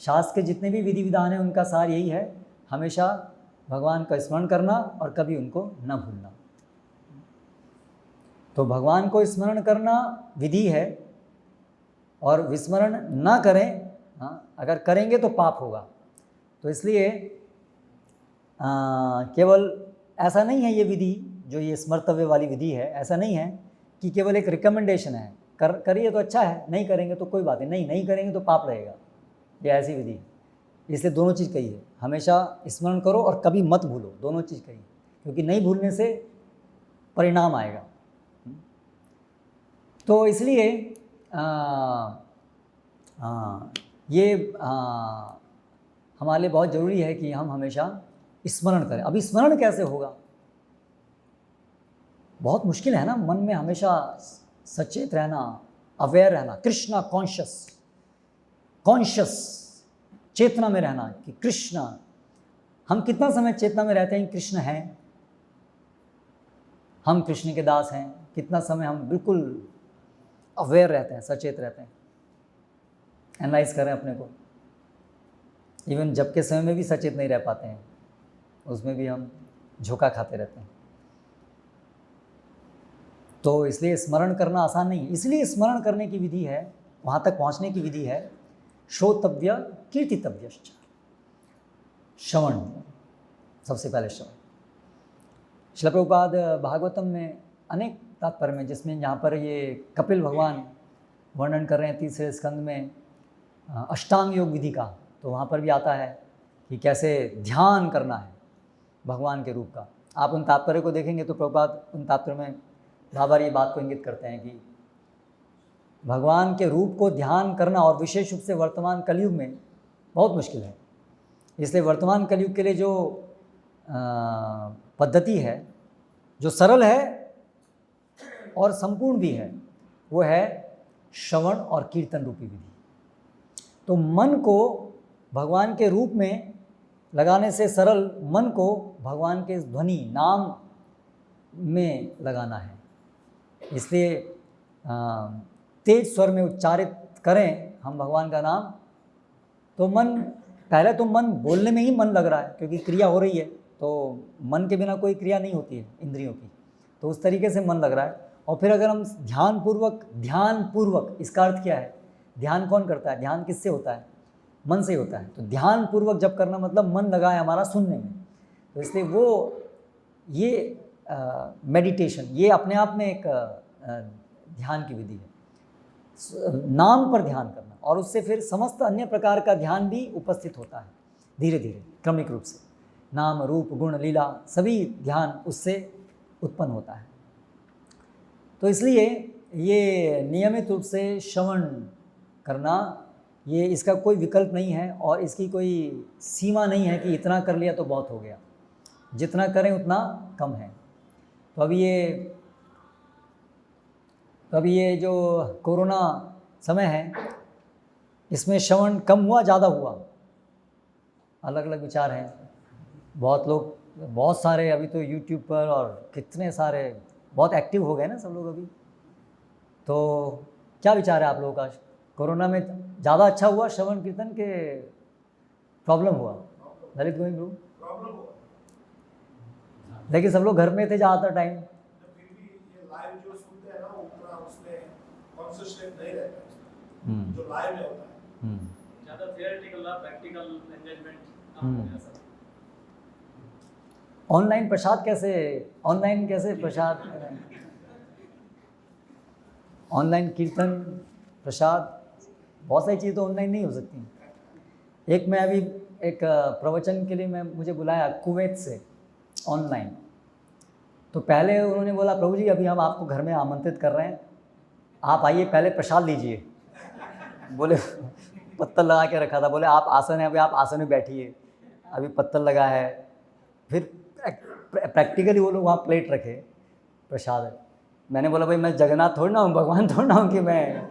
शास्त्र के जितने भी विधि विधान हैं उनका सार यही है, हमेशा भगवान का स्मरण करना और कभी उनको न भूलना। तो भगवान को स्मरण करना विधि है, और विस्मरण ना करें, हाँ, अगर करेंगे तो पाप होगा। तो इसलिए केवल ऐसा नहीं है ये विधि, जो ये स्मर्तव्य वाली विधि है, ऐसा नहीं है कि केवल एक रिकमेंडेशन है, करिए तो अच्छा है, नहीं करेंगे तो कोई बात नहीं, नहीं करेंगे तो पाप रहेगा, ये ऐसी विधि है। इसलिए दोनों चीज़ कही है, हमेशा स्मरण करो और कभी मत भूलो, दोनों चीज़ कही है, क्योंकि नहीं भूलने से परिणाम आएगा। तो इसलिए ये हमारे लिए बहुत ज़रूरी है कि हम हमेशा स्मरण करें। अब स्मरण कैसे होगा? बहुत मुश्किल है ना, मन में हमेशा सचेत रहना, अवेयर रहना, कृष्णा कॉन्शियस चेतना में रहना कि कृष्ण, हम कितना समय चेतना में रहते हैं कि कृष्ण हैं, हम कृष्ण के दास हैं, कितना समय हम बिल्कुल अवेयर रहते हैं, सचेत रहते हैं, एनालाइज करें अपने को। इवन जब के समय में भी सचेत नहीं रह पाते हैं, उसमें भी हम झोंका खाते रहते हैं। तो इसलिए स्मरण करना आसान नहीं है, इसलिए स्मरण करने की विधि है, वहाँ तक पहुँचने की विधि है श्रोतव्य कीर्तितव्यश्च, श्रवण, सबसे पहले श्रवण। श्रील प्रभुपाद भागवतम में अनेक तात्पर्य में, जिसमें यहाँ पर ये कपिल भगवान वर्णन कर रहे हैं 3रे स्कंद में अष्टांग योग विधि का, तो वहाँ पर भी आता है कि कैसे ध्यान करना है भगवान के रूप का। आप उन तात्पर्य को देखेंगे तो प्रभुपाद उन तात्पर्य में बार ये बात को इंगित करते हैं कि भगवान के रूप को ध्यान करना, और विशेष रूप से वर्तमान कलयुग में बहुत मुश्किल है। इसलिए वर्तमान कलयुग के लिए जो पद्धति है, जो सरल है और संपूर्ण भी है, वो है श्रवण और कीर्तन रूपी विधि। तो मन को भगवान के रूप में लगाने से सरल मन को भगवान के ध्वनि नाम में लगाना है। इसलिए तेज स्वर में उच्चारित करें हम भगवान का नाम, तो मन, पहले तो मन बोलने में ही मन लग रहा है, क्योंकि क्रिया हो रही है, तो मन के बिना कोई क्रिया नहीं होती है इंद्रियों की, तो उस तरीके से मन लग रहा है। और फिर अगर हम ध्यानपूर्वक, इसका अर्थ क्या है? ध्यान कौन करता है? ध्यान किससे होता है? मन से होता है। तो ध्यानपूर्वक जब करना मतलब मन लगा है हमारा सुनने में, तो इसलिए वो ये मेडिटेशन, ये अपने आप में एक ध्यान की विधि है, नाम पर ध्यान करना, और उससे फिर समस्त अन्य प्रकार का ध्यान भी उपस्थित होता है धीरे धीरे क्रमिक रूप से, नाम रूप गुण लीला सभी ध्यान उससे उत्पन्न होता है। तो इसलिए ये नियमित रूप से श्रवण करना, ये इसका कोई विकल्प नहीं है, और इसकी कोई सीमा नहीं है कि इतना कर लिया तो बहुत हो गया, जितना करें उतना कम है। तो अभी ये जो कोरोना समय है, इसमें श्रवण कम हुआ ज़्यादा हुआ, अलग अलग विचार हैं। बहुत लोग, बहुत सारे अभी तो यूट्यूब पर और कितने सारे बहुत एक्टिव हो गए ना सब लोग अभी। तो क्या विचार है आप लोगों का? कोरोना में ज़्यादा अच्छा हुआ श्रवण कीर्तन के प्रॉब्लम हुआ? ललित गोविंद प्रभु, लेकिन सब लोग घर में थे ज़्यादातर टाइम। जो लाइव में होता है ज़्यादा थियोरेटिकल ना प्रैक्टिकल एंगेजमेंट। ऑनलाइन प्रसाद कैसे, ऑनलाइन कैसे प्रसाद, ऑनलाइन कीर्तन प्रसाद, बहुत सारी चीज़ें तो ऑनलाइन नहीं हो सकती। एक मैं अभी एक प्रवचन के लिए मुझे बुलाया कुवैत से ऑनलाइन, तो पहले उन्होंने बोला प्रभु जी अभी हम आपको घर में आमंत्रित कर रहे हैं, आप आइए पहले प्रसाद लीजिए। बोले पत्तल लगा के रखा था, बोले आप आसन है, अभी आप आसन में बैठिए, अभी पत्तल लगा है। फिर प्रैक्टिकली वो लोग वहाँ प्लेट रखे प्रसाद। मैंने बोला भाई मैं जगन्नाथ थोड़ी ना हूँ, भगवान थोड़ी ना हूँ कि मैं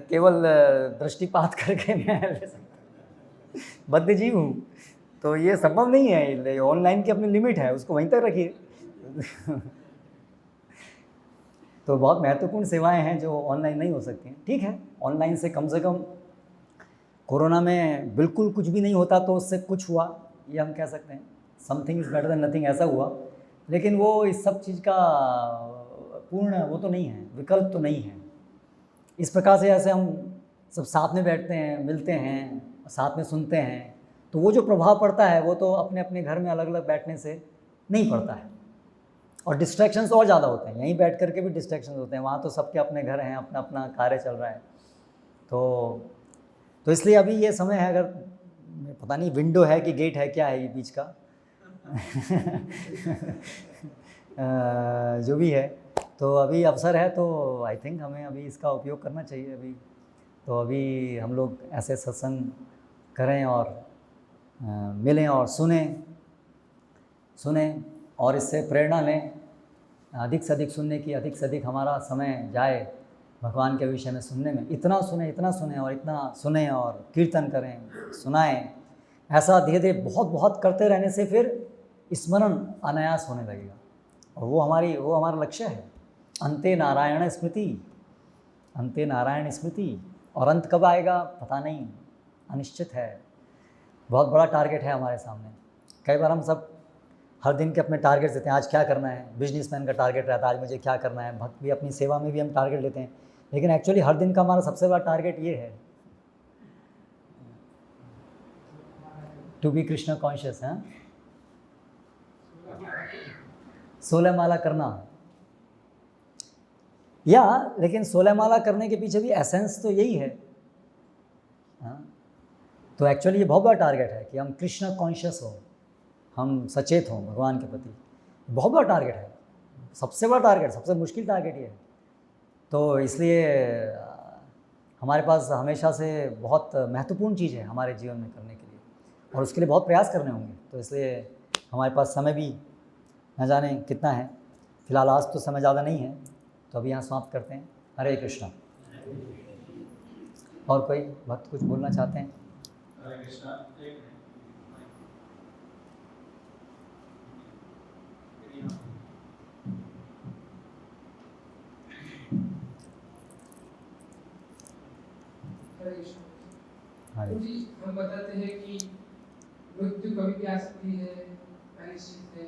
केवल दृष्टिपात करके मैं ले सकता, बद्ध जीव हूँ, तो ये संभव नहीं है। ऑनलाइन की अपनी लिमिट है, उसको वहीं तक रखिए। तो बहुत महत्वपूर्ण सेवाएं हैं जो ऑनलाइन नहीं हो सकती हैं। ठीक है, ऑनलाइन से कम कोरोना में बिल्कुल कुछ भी नहीं होता तो उससे कुछ हुआ, ये हम कह सकते हैं। Something is better than nothing, ऐसा हुआ। लेकिन वो इस सब चीज़ का पूर्ण वो तो नहीं है, विकल्प तो नहीं है। इस प्रकार से जैसे हम सब साथ में बैठते हैं, मिलते हैं, साथ में सुनते हैं, तो वो जो प्रभाव पड़ता है वो तो अपने अपने घर में अलग अलग बैठने से नहीं पड़ता है। और डिस्ट्रैक्शंस और ज़्यादा होते हैं, यहीं बैठ करके भी डिस्ट्रैक्शंस होते हैं, वहाँ तो सबके अपने घर हैं, अपना अपना कार्य चल रहा है। तो इसलिए अभी ये समय है, अगर पता नहीं विंडो है कि गेट है, क्या है ये बीच का जो भी है, तो अभी अवसर है, तो आई थिंक हमें अभी इसका उपयोग करना चाहिए। अभी तो अभी हम लोग ऐसे सत्संग करें और मिलें और सुने और इससे प्रेरणा लें, अधिक से अधिक सुनने की, अधिक से अधिक हमारा समय जाए भगवान के विषय में सुनने में। इतना सुने और इतना सुने और कीर्तन करें, सुनाएं। ऐसा धीरे धीरे बहुत बहुत करते रहने से फिर स्मरण अनायास होने लगेगा, और वो हमारा लक्ष्य है। अंते नारायण स्मृति। और अंत कब आएगा पता नहीं, अनिश्चित है। बहुत बड़ा टारगेट है हमारे सामने। कई बार हम सब हर दिन के अपने टारगेट्स देते हैं, आज क्या करना है। बिजनेसमैन का टारगेट रहता है, आज मुझे क्या करना है। भक्त भी अपनी सेवा में भी हम टारगेट लेते हैं, लेकिन एक्चुअली हर दिन का हमारा सबसे बड़ा टारगेट ये है, टू बी कृष्ण कॉन्शियस है। 16 माला करना, लेकिन 16 माला करने के पीछे भी एसेंस तो यही है। तो एक्चुअली ये बहुत बड़ा टारगेट है कि हम कृष्ण कॉन्शियस हो, हम सचेत हों भगवान के प्रति। बहुत बड़ा टारगेट है, सबसे बड़ा टारगेट, सबसे मुश्किल टारगेट ये है। तो इसलिए हमारे पास हमेशा से बहुत महत्वपूर्ण चीज़ है हमारे जीवन में करने के लिए, और उसके लिए बहुत प्रयास करने होंगे। तो इसलिए हमारे पास समय भी न जाने कितना है। फिलहाल आज तो समय ज़्यादा नहीं है, तो अभी यहाँ समाप्त करते हैं। हरे कृष्णा। और कोई भक्त कुछ बोलना चाहते हैं? हरे कृष्णा। हम बताते हैं कि मृत्यु कभी भी आ सकती है, अनिश्चित है,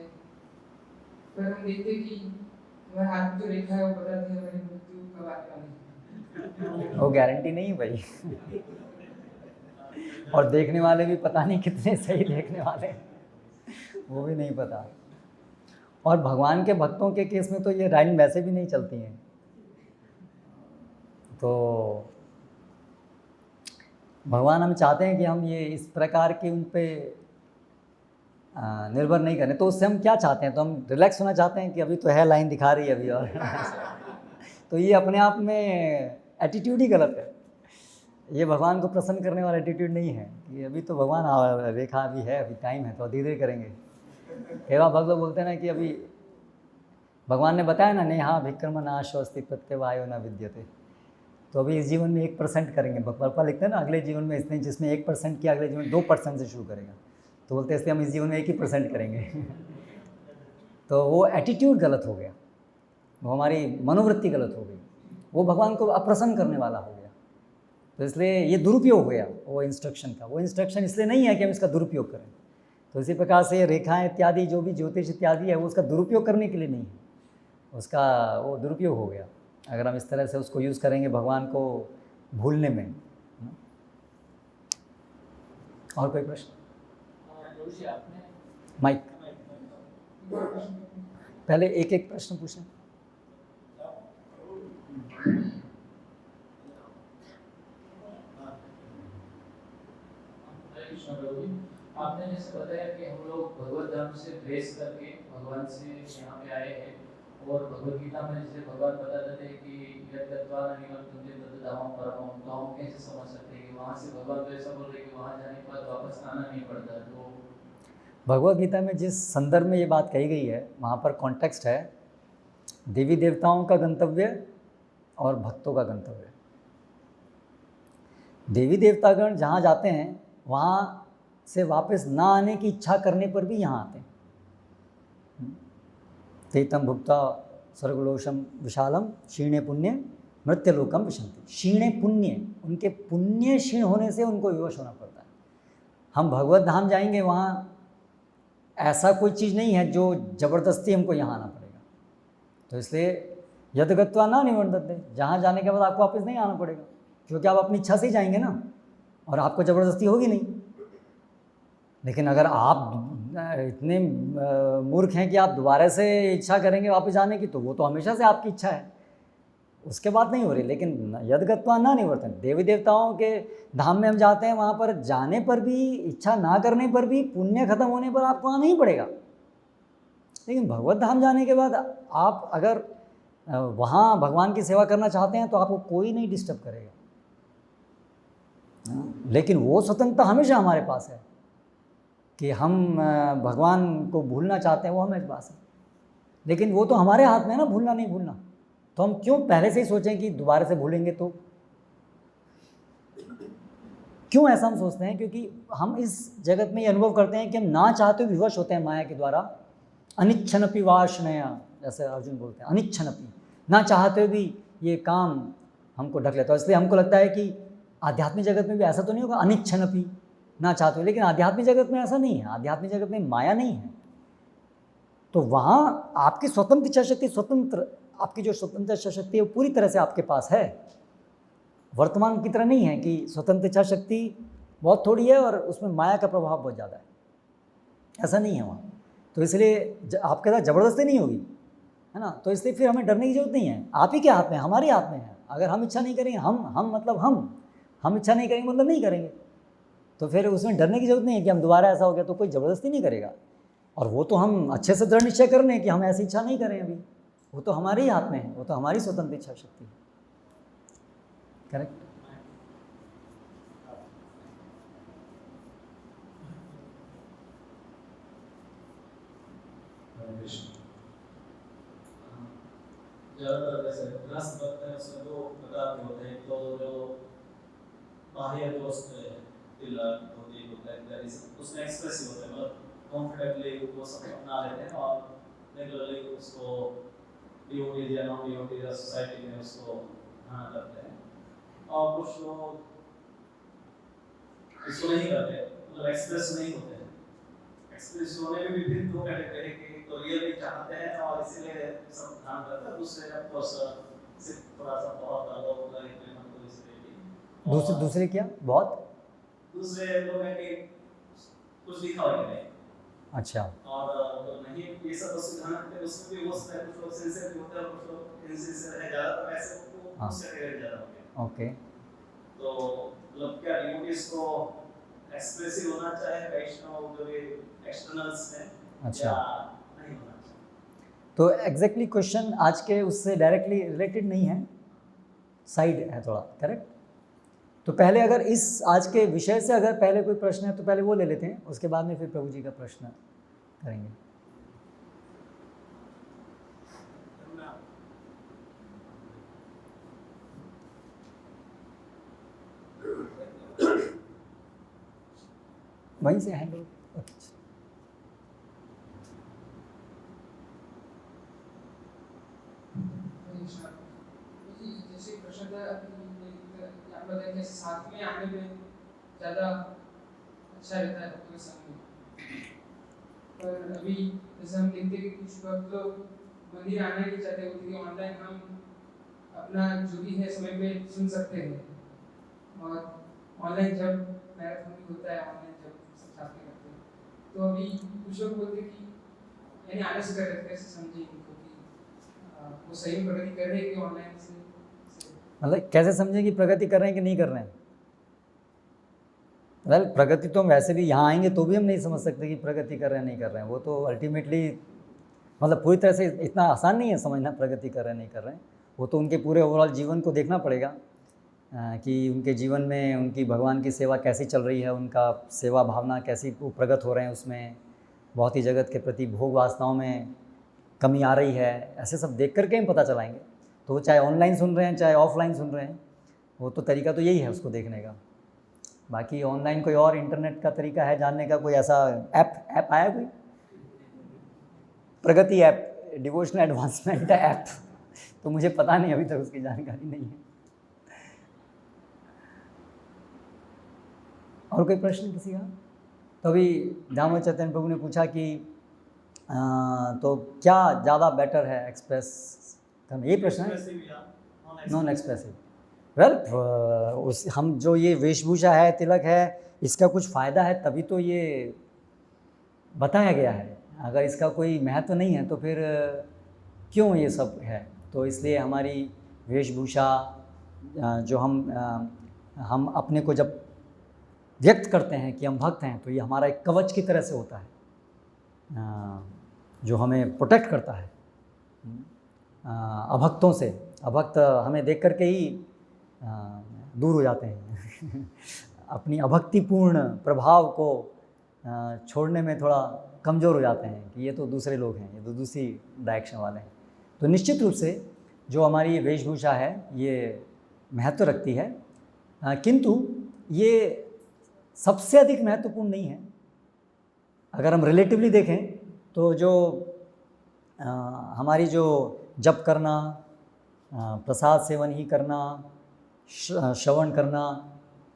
पर हम देखते हैं कि हमारे हाथ जो रेखा है वो बताती है हमारी मृत्यु कब आने वाली है। वो गारंटी नहीं भाई और देखने वाले भी पता नहीं कितने सही देखने वाले, वो भी नहीं पता। और भगवान के भक्तों के केस में तो ये लाइन वैसे भी नहीं चलती हैं। तो भगवान हम चाहते हैं कि हम ये इस प्रकार के उन पे निर्भर नहीं करें। तो उससे हम क्या चाहते हैं, तो हम रिलैक्स होना चाहते हैं कि अभी तो है, लाइन दिखा रही है अभी और तो ये अपने आप में एटीट्यूड ही गलत है। ये भगवान को प्रसन्न करने वाला एटीट्यूड नहीं है कि अभी तो भगवान रेखा अभी है, अभी टाइम है, तो धीरे धीरे करेंगे। कई बार भक्त लोग बोलते हैं ना कि अभी भगवान ने बताया ना, नेहा विक्रम नाशोस्ति प्रत्यवायो न विद्यते, तो अभी इस जीवन में 1% करेंगे। पापा लिखते हैं ना, अगले जीवन में इसने जिसमें 1% किया, अगले जीवन में 2% से शुरू करेगा। तो बोलते हैं इसलिए हम इस जीवन में 1% करेंगे तो वो एटीट्यूड गलत हो गया, वो हमारी मनोवृत्ति गलत हो गई, वो भगवान को अप्रसन्न करने वाला हो गया। तो इसलिए ये दुरुपयोग हो गया वो इंस्ट्रक्शन का। वो इंस्ट्रक्शन इसलिए नहीं है कि हम इसका दुरुपयोग करें। तो इसी प्रकार से रेखाएं इत्यादि जो भी ज्योतिष इत्यादि है, वो उसका दुरुपयोग करने के लिए नहीं है, उसका वो दुरुपयोग हो गया अगर हम इस तरह से उसको यूज़ करेंगे भगवान को भूलने में। और कोई प्रश्न? माइक पहले एक एक प्रश्न पूछें। आपने जैसे बताया कि हम लोग भगवत धाम से ड्रेस करके भगवान से यहाँ पे आए हैं, और भगवत गीता में जैसे भगवान बताते थे कि यद गत्वा न निवर्तन्ते तद धामं परमं, तो हम कैसे समझ सकते हैं कि वहाँ से भगवान तो ऐसा बोल रहे कि वहाँ जाने के बाद वापस आना नहीं पड़ता? तो भगवत गीता में जिस संदर्भ में ये बात कही गई है, वहाँ पर कॉन्टेक्स्ट है देवी देवताओं का गंतव्य और भक्तों का गंतव्य। देवी देवतागण जहाँ जाते हैं वहाँ से वापस ना आने की इच्छा करने पर भी यहाँ आते हैं। तेतम भुक्ता स्वर्गलोकम विशालम क्षीणे पुण्य मृत्युलोकम विशंति। क्षीणे पुण्य, उनके पुण्य क्षीण होने से उनको विवश होना पड़ता है। हम भगवत धाम जाएंगे, वहाँ ऐसा कोई चीज़ नहीं है जो ज़बरदस्ती हमको यहाँ आना पड़ेगा। तो इसलिए यद गत्वा न निवर्तन्ते, जहाँ जाने के बाद आपको वापस नहीं आना पड़ेगा, क्योंकि आप अपनी इच्छा से ही जाएंगे ना, और आपको ज़बरदस्ती होगी नहीं। लेकिन अगर आप इतने मूर्ख हैं कि आप दोबारा से इच्छा करेंगे वापस आने की, तो वो तो हमेशा से आपकी इच्छा है, उसके बाद नहीं हो रही। लेकिन यद गत्वा न निवर्तन, देवी देवताओं के धाम में हम जाते हैं, वहाँ पर जाने पर भी, इच्छा ना करने पर भी, पुण्य खत्म होने पर आपको आना ही पड़ेगा। लेकिन भगवत धाम जाने के बाद आप अगर वहाँ भगवान की सेवा करना चाहते हैं तो आपको कोई नहीं डिस्टर्ब करेगा। लेकिन वो स्वतंत्रता हमेशा हमारे पास है कि हम भगवान को भूलना चाहते हैं, वो हमारे पास है। लेकिन वो तो हमारे हाथ में है ना, भूलना नहीं भूलना। तो हम क्यों पहले से ही सोचें कि दोबारा से भूलेंगे? तो क्यों ऐसा हम सोचते हैं? क्योंकि हम इस जगत में ये अनुभव करते हैं कि हम ना चाहते हुए विवश होते हैं माया के द्वारा। अनिच्छनपि वासनया, जैसे अर्जुन बोलते हैं, अनिच्छनपि, ना चाहते हुए भी ये काम हमको ढक लेता है। इसलिए हमको लगता है कि आध्यात्मिक जगत में भी ऐसा तो नहीं होगा, अनिच्छनपि, ना चाहते हुए। लेकिन आध्यात्मिक जगत में ऐसा नहीं है, आध्यात्मिक जगत में माया नहीं है। तो वहाँ आपकी स्वतंत्र इच्छा शक्ति, आपकी जो स्वतंत्र इच्छा शक्ति है वो पूरी तरह से आपके पास है। वर्तमान की तरह नहीं है कि स्वतंत्र इच्छा शक्ति बहुत थोड़ी है और उसमें माया का प्रभाव बहुत ज़्यादा है, ऐसा नहीं है वहाँ। तो इसलिए आपके साथ ज़बरदस्ती नहीं होगी, है ना। तो इसलिए फिर हमें डरने की जरूरत नहीं है। आप ही के हाथ में, हमारे हाथ में है। अगर हम इच्छा नहीं करेंगे, हम मतलब हम इच्छा नहीं करेंगे मतलब नहीं करेंगे, तो फिर उसमें डरने की जरूरत नहीं है कि हम दोबारा ऐसा हो गया तो कोई ज़बरदस्ती नहीं करेगा। और वो तो हम अच्छे से दृढ़ निश्चय कर लें कि हम ऐसी इच्छा नहीं करें अभी, वो तो हमारे ही हाथ में है, वो तो हमारी स्वतंत्र इच्छा शक्ति है। करेक्ट। ज़्यादातर जैसे ग्रस्त भक्त हैं उसमें दो प्रकार के होते हैं। तो जो बाह्य दोस्त तिलक धोती कुर्ता उसमें एक्सप्रेसिव होते हैं, मतलब कंफर्टेबली वो सब अपना लेते हैं और रेगुलरली उसको डिवोटीज या नॉन डिवोटीज या सोसाइटी में उसको हाँ करते हैं। और कुछ लोग इसको नहीं करते, मतलब एक्सप्रेस नहीं होते हैं। एक्सप्रेस होने में भी फिर दो कैटेगरी के, तो रियली चाहते हैं और इसीलिए सब ध्यान करते हैं। दूसरे का तो सिर्फ थोड़ा सा बहुत अलग होगा इंप्लीमेंट, तो इसलिए दूसरे क्या बहुत दूसरे लोग हैं कि कुछ दिखावा नहीं। अच्छा। और तो नहीं ये सब बस ध्यान रखते हैं, उसमें भी वो सब कुछ लोग सिंसियर भी होते हैं और कुछ लोग इनसिंसियर है, ज़्यादातर ऐसे को उससे कैटेगरी ज़्यादा होते हैं। ओके। तो मतलब क्या डिवोटीज को एक्सप्रेसिव होना चाहिए वैष्णव जो भी एक्सटर्नल्स में, अच्छा, नहीं होना चाहिए? तो एग्जैक्टली क्वेश्चन आज के उससे डायरेक्टली रिलेटेड नहीं है, साइड है थोड़ा। करेक्ट। तो पहले अगर इस आज के विषय से अगर पहले कोई प्रश्न है तो पहले वो ले लेते हैं, उसके बाद में फिर प्रभु जी का प्रश्न करेंगे। वहीं से हैंड ओवर। जैसे प्रश्न था आप बताया कि साथ में आने में ज़्यादा अच्छा रहता है भक्तों के संग में, पर अभी जैसे हम देखते हैं कि कुछ भक्त तो मंदिर आना नहीं चाहते, क्योंकि ऑनलाइन हम अपना जो भी है समय पे सुन सकते हैं। और ऑनलाइन जब मैराथन भी होता है, ऑनलाइन जब सब साथ में करते हैं, तो अभी कुछ लोग बोलते हैं कि यानी आलस कर रहे थे, कैसे समझे इनको कि वो सही में प्रगति कर रहे हैं कि ऑनलाइन से मतलब कैसे समझें कि प्रगति कर रहे हैं कि नहीं कर रहे हैं? वेल, प्रगति तो हम वैसे भी यहाँ आएंगे तो भी हम नहीं समझ सकते कि प्रगति कर रहे हैं नहीं कर रहे हैं। वो तो अल्टीमेटली मतलब पूरी तरह से इतना आसान नहीं है समझना प्रगति कर रहे हैं नहीं कर रहे हैं। वो तो उनके पूरे ओवरऑल जीवन को देखना पड़ेगा कि उनके जीवन में उनकी भगवान की सेवा कैसी चल रही है, उनका सेवा भावना कैसी प्रगट हो रहे हैं, उसमें बहुत ही जगत के प्रति भोग वासनाओं में कमी आ रही है, ऐसे सब देख करके हम पता चलाएंगे। तो वो चाहे ऑनलाइन सुन रहे हैं चाहे ऑफलाइन सुन रहे हैं, वो तो तरीका तो यही है उसको देखने का। बाकी ऑनलाइन कोई और इंटरनेट का तरीका है जानने का, कोई ऐसा ऐप आया कोई प्रगति ऐप, डिवोशनल एडवांसमेंट ऐप? तो मुझे पता नहीं, अभी तक उसकी जानकारी नहीं है। और कोई प्रश्न किसी का? तो अभी दामोदर चैतन्य प्रभु ने पूछा कि तो क्या ज़्यादा बेटर है, एक्सप्रेस करना, ये प्रश्न है। Expressive या नॉन एक्सप्रेसिव, वेल उस हम जो ये वेशभूषा है, तिलक है, इसका कुछ फ़ायदा है तभी तो ये बताया गया है। अगर इसका कोई महत्व नहीं है तो फिर क्यों ये सब है। तो इसलिए हमारी वेशभूषा जो हम अपने को जब व्यक्त करते हैं कि हम भक्त हैं, तो ये हमारा एक कवच की तरह से होता है जो हमें प्रोटेक्ट करता है अभक्तों से। अभक्त हमें देख कर के ही दूर हो जाते हैं अपनी अभक्तिपूर्ण प्रभाव को छोड़ने में थोड़ा कमज़ोर हो जाते हैं कि ये तो दूसरे लोग हैं, ये तो दूसरी डायरेक्शन वाले हैं। तो निश्चित रूप से जो हमारी वेशभूषा है ये महत्व रखती है, किंतु ये सबसे अधिक महत्वपूर्ण नहीं है। अगर हम रिलेटिवली देखें तो जो हमारी जो जप करना, प्रसाद सेवन ही करना, श्रवण करना,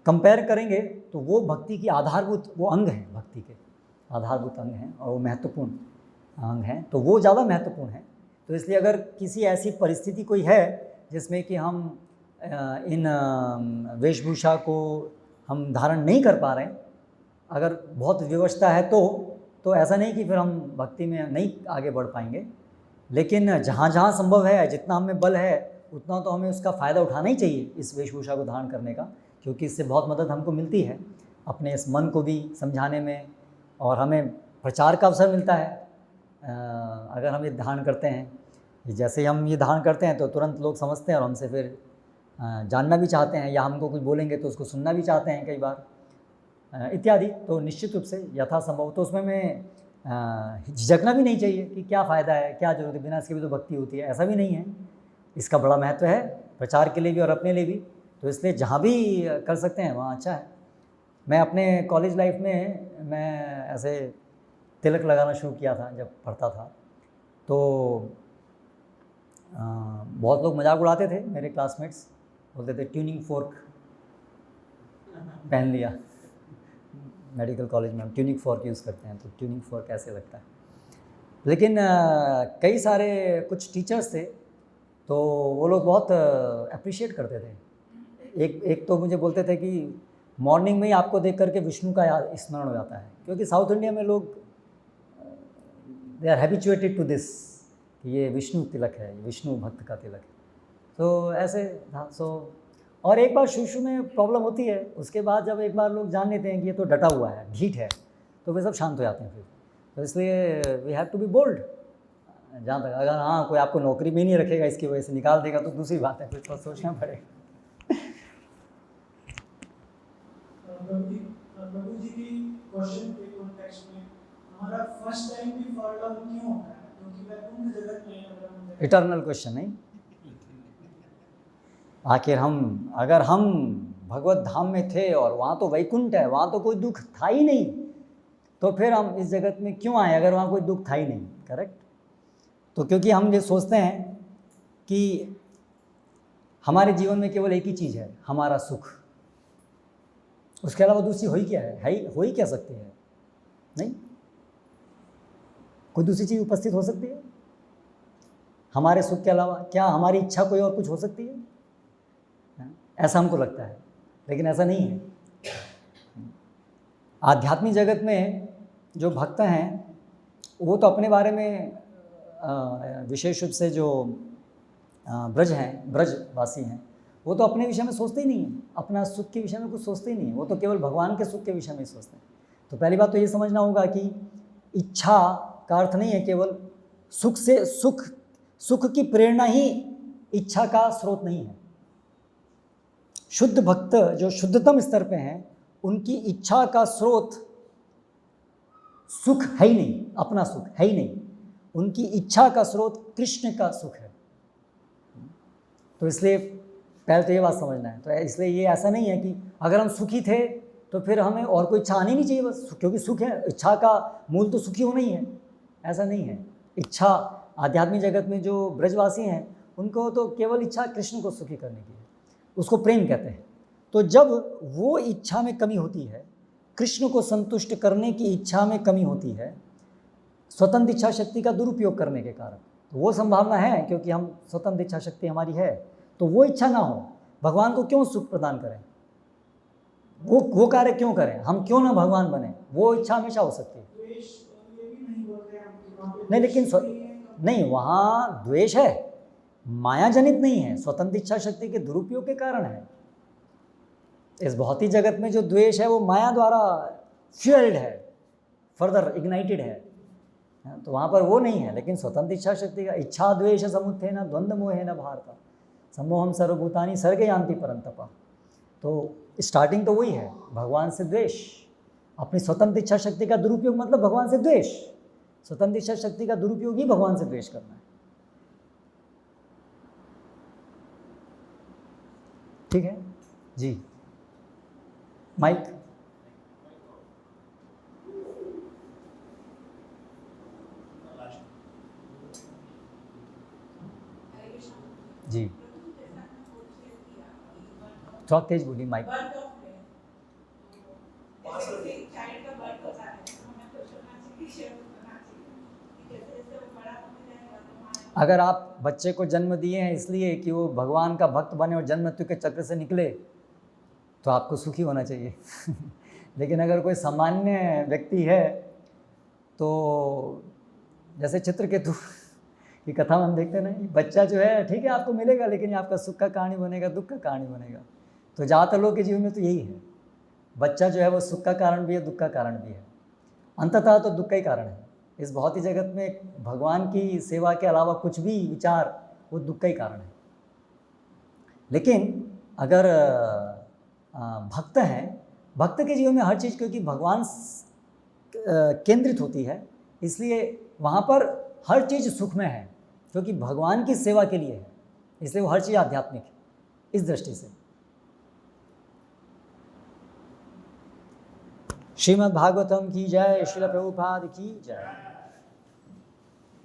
कंपेयर करेंगे तो वो भक्ति की आधारभूत वो अंग हैं, भक्ति के आधारभूत अंग हैं और वो महत्वपूर्ण अंग हैं, तो वो ज़्यादा महत्वपूर्ण है। तो इसलिए अगर किसी ऐसी परिस्थिति कोई है जिसमें कि हम इन वेशभूषा को हम धारण नहीं कर पा रहे हैं, अगर बहुत विवशता है तो ऐसा नहीं कि फिर हम भक्ति में नहीं आगे बढ़ पाएंगे, लेकिन जहाँ जहाँ संभव है, जितना हमें बल है उतना तो हमें उसका फ़ायदा उठाना ही चाहिए इस वेशभूषा को धारण करने का, क्योंकि इससे बहुत मदद हमको मिलती है अपने इस मन को भी समझाने में, और हमें प्रचार का अवसर मिलता है अगर हम ये धारण करते हैं। जैसे हम ये धारण करते हैं तो तुरंत लोग समझते हैं और हमसे फिर जानना भी चाहते हैं, या हमको कुछ बोलेंगे तो उसको सुनना भी चाहते हैं कई बार इत्यादि। तो निश्चित रूप से यथासंभव तो उसमें मैं झिझकना भी नहीं चाहिए कि क्या फ़ायदा है, क्या ज़रूरत है, बिना इसके भी तो भक्ति होती है, ऐसा भी नहीं है। इसका बड़ा महत्व है प्रचार के लिए भी और अपने लिए भी, तो इसलिए जहाँ भी कर सकते हैं वहाँ अच्छा है। मैं अपने कॉलेज लाइफ में मैं ऐसे तिलक लगाना शुरू किया था जब पढ़ता था, तो बहुत लोग मजाक उड़ाते थे, मेरे क्लासमेट्स बोलते थे ट्यूनिंग फोर्क पहन लिया। मेडिकल कॉलेज में हम ट्यूनिंग फोर्क यूज़ करते हैं, तो ट्यूनिंग फोर्क कैसे लगता है। लेकिन कई सारे कुछ टीचर्स थे तो वो लोग बहुत अप्रिशिएट करते थे। एक तो मुझे बोलते थे कि मॉर्निंग में ही आपको देख करके विष्णु का स्मरण हो जाता है, क्योंकि साउथ इंडिया में लोग they are habituated to this, ये विष्णु तिलक है, विष्णु भक्त का तिलक है। तो ऐसे था। और एक बार शुरू में प्रॉब्लम होती है, उसके बाद जब एक बार लोग जान लेते हैं कि ये तो डटा हुआ है, ढीठ है, तो वे सब शांत हो जाते हैं फिर। तो इसलिए we have to be bold. जहाँ तक अगर हाँ कोई आपको नौकरी में नहीं रखेगा, इसकी वजह से निकाल देगा, तो दूसरी बात है, फिर तो सोचना पड़ेगा। प्रभु जी की क्वेश्चन के कॉन्टेक्स्ट में हमारा फर्स्ट टाइम भी फॉल डाउन क्यों होता है? क्योंकि वैकुंठ जगत में इटर्नल क्वेश्चन नहीं। आखिर अगर हम भगवत धाम में थे और वहाँ तो वैकुंठ है, वहाँ तो कोई दुख था ही नहीं, तो फिर हम इस जगत में क्यों आए अगर वहाँ कोई दुख था ही नहीं? करेक्ट। तो क्योंकि हम ये सोचते हैं कि हमारे जीवन में केवल एक ही चीज़ है, हमारा सुख, उसके अलावा दूसरी हो ही क्या है, हो ही क्या सकती है? नहीं, कोई दूसरी चीज़ उपस्थित हो सकती है हमारे सुख के अलावा? क्या हमारी इच्छा कोई और कुछ हो सकती है? ऐसा हमको लगता है, लेकिन ऐसा नहीं है। आध्यात्मिक जगत में जो भक्त हैं वो तो अपने बारे में विशेष रूप से जो ब्रजवासी हैं वो तो अपने विषय में सोचते ही नहीं हैं, अपना सुख के विषय में कुछ सोचते ही नहीं हैं, वो तो केवल भगवान के सुख के विषय में सोचते हैं। तो पहली बात तो ये समझना होगा कि इच्छा का अर्थ नहीं है केवल सुख से, सुख की प्रेरणा ही इच्छा का स्रोत नहीं है। शुद्ध भक्त जो शुद्धतम स्तर पे हैं उनकी इच्छा का स्रोत सुख है ही नहीं, अपना सुख है ही नहीं, उनकी इच्छा का स्रोत कृष्ण का सुख है। तो इसलिए पहले तो ये बात समझना है। तो इसलिए ये ऐसा नहीं है कि अगर हम सुखी थे तो फिर हमें और कोई इच्छा आनी नहीं चाहिए बस, क्योंकि सुख है, इच्छा का मूल तो सुखी होना ही है, ऐसा नहीं है। इच्छा आध्यात्मिक जगत में जो ब्रजवासी हैं उनको तो केवल इच्छा कृष्ण को सुखी करने की है, उसको प्रेम कहते हैं। तो जब वो इच्छा में कमी होती है, कृष्ण को संतुष्ट करने की इच्छा में कमी होती है, स्वतंत्र इच्छा शक्ति का दुरुपयोग करने के कारण, तो वो संभावना है, क्योंकि हम स्वतंत्र इच्छा शक्ति हमारी है, तो वो इच्छा ना हो, भगवान को क्यों सुख प्रदान करें, वो कार्य क्यों करें, हम क्यों ना भगवान बने, वो इच्छा हमेशा हो सकती है। द्वेष ये भी नहीं बोल रहे हम कि वहाँ पे नहीं, लेकिन द्वेष नहीं है, नहीं, वहाँ द्वेष है, माया जनित नहीं है, स्वतंत्र इच्छा शक्ति के दुरुपयोग के कारण है। इस भौतिक जगत में जो द्वेष है वो माया द्वारा फ्यूल्ड है, फर्दर इग्नाइटेड है, तो वहाँ पर वो नहीं है। लेकिन स्वतंत्र इच्छा शक्ति का इच्छा द्वेष समुत्थेन द्वंद्व मोहेन भारत सम्मोहम सर्वभूतानि सर्गे यान्ति परंतप, तो स्टार्टिंग तो वही है, भगवान से द्वेष, अपनी स्वतंत्र इच्छा शक्ति का दुरुपयोग मतलब भगवान से द्वेष, स्वतंत्र इच्छा शक्ति का दुरुपयोग ही भगवान से द्वेष करना है। ठीक है जी, माइक। जी थोड़ा तेज बोलिए, माइक। अगर आप बच्चे को जन्म दिए हैं इसलिए कि वो भगवान का भक्त बने और जन्म मृत्यु के चक्र से निकले, तो आपको सुखी होना चाहिए। लेकिन अगर कोई सामान्य व्यक्ति है, तो जैसे चित्रकेतु की कथा में हम देखते हैं ना, बच्चा जो है ठीक है आपको मिलेगा, लेकिन ये आपका सुख का कहानी बनेगा, दुख का कहानी बनेगा। तो ज़्यादातर लोग के जीवन में तो यही है, बच्चा जो है वो सुख का कारण भी है, दुख का कारण भी है, अंततः तो दुख का ही कारण है। इस भौतिक जगत में भगवान की सेवा के अलावा कुछ भी विचार वो दुख का ही कारण है। लेकिन अगर भक्त हैं, भक्त के जीवन में हर चीज़ क्योंकि भगवान केंद्रित होती है, इसलिए वहाँ पर हर चीज़ सुखमय है, क्योंकि भगवान की सेवा के लिए है, इसलिए वो हर चीज़ आध्यात्मिक है इस दृष्टि से। श्रीमद् भागवतम की जय, श्रील प्रभुपाद की जय।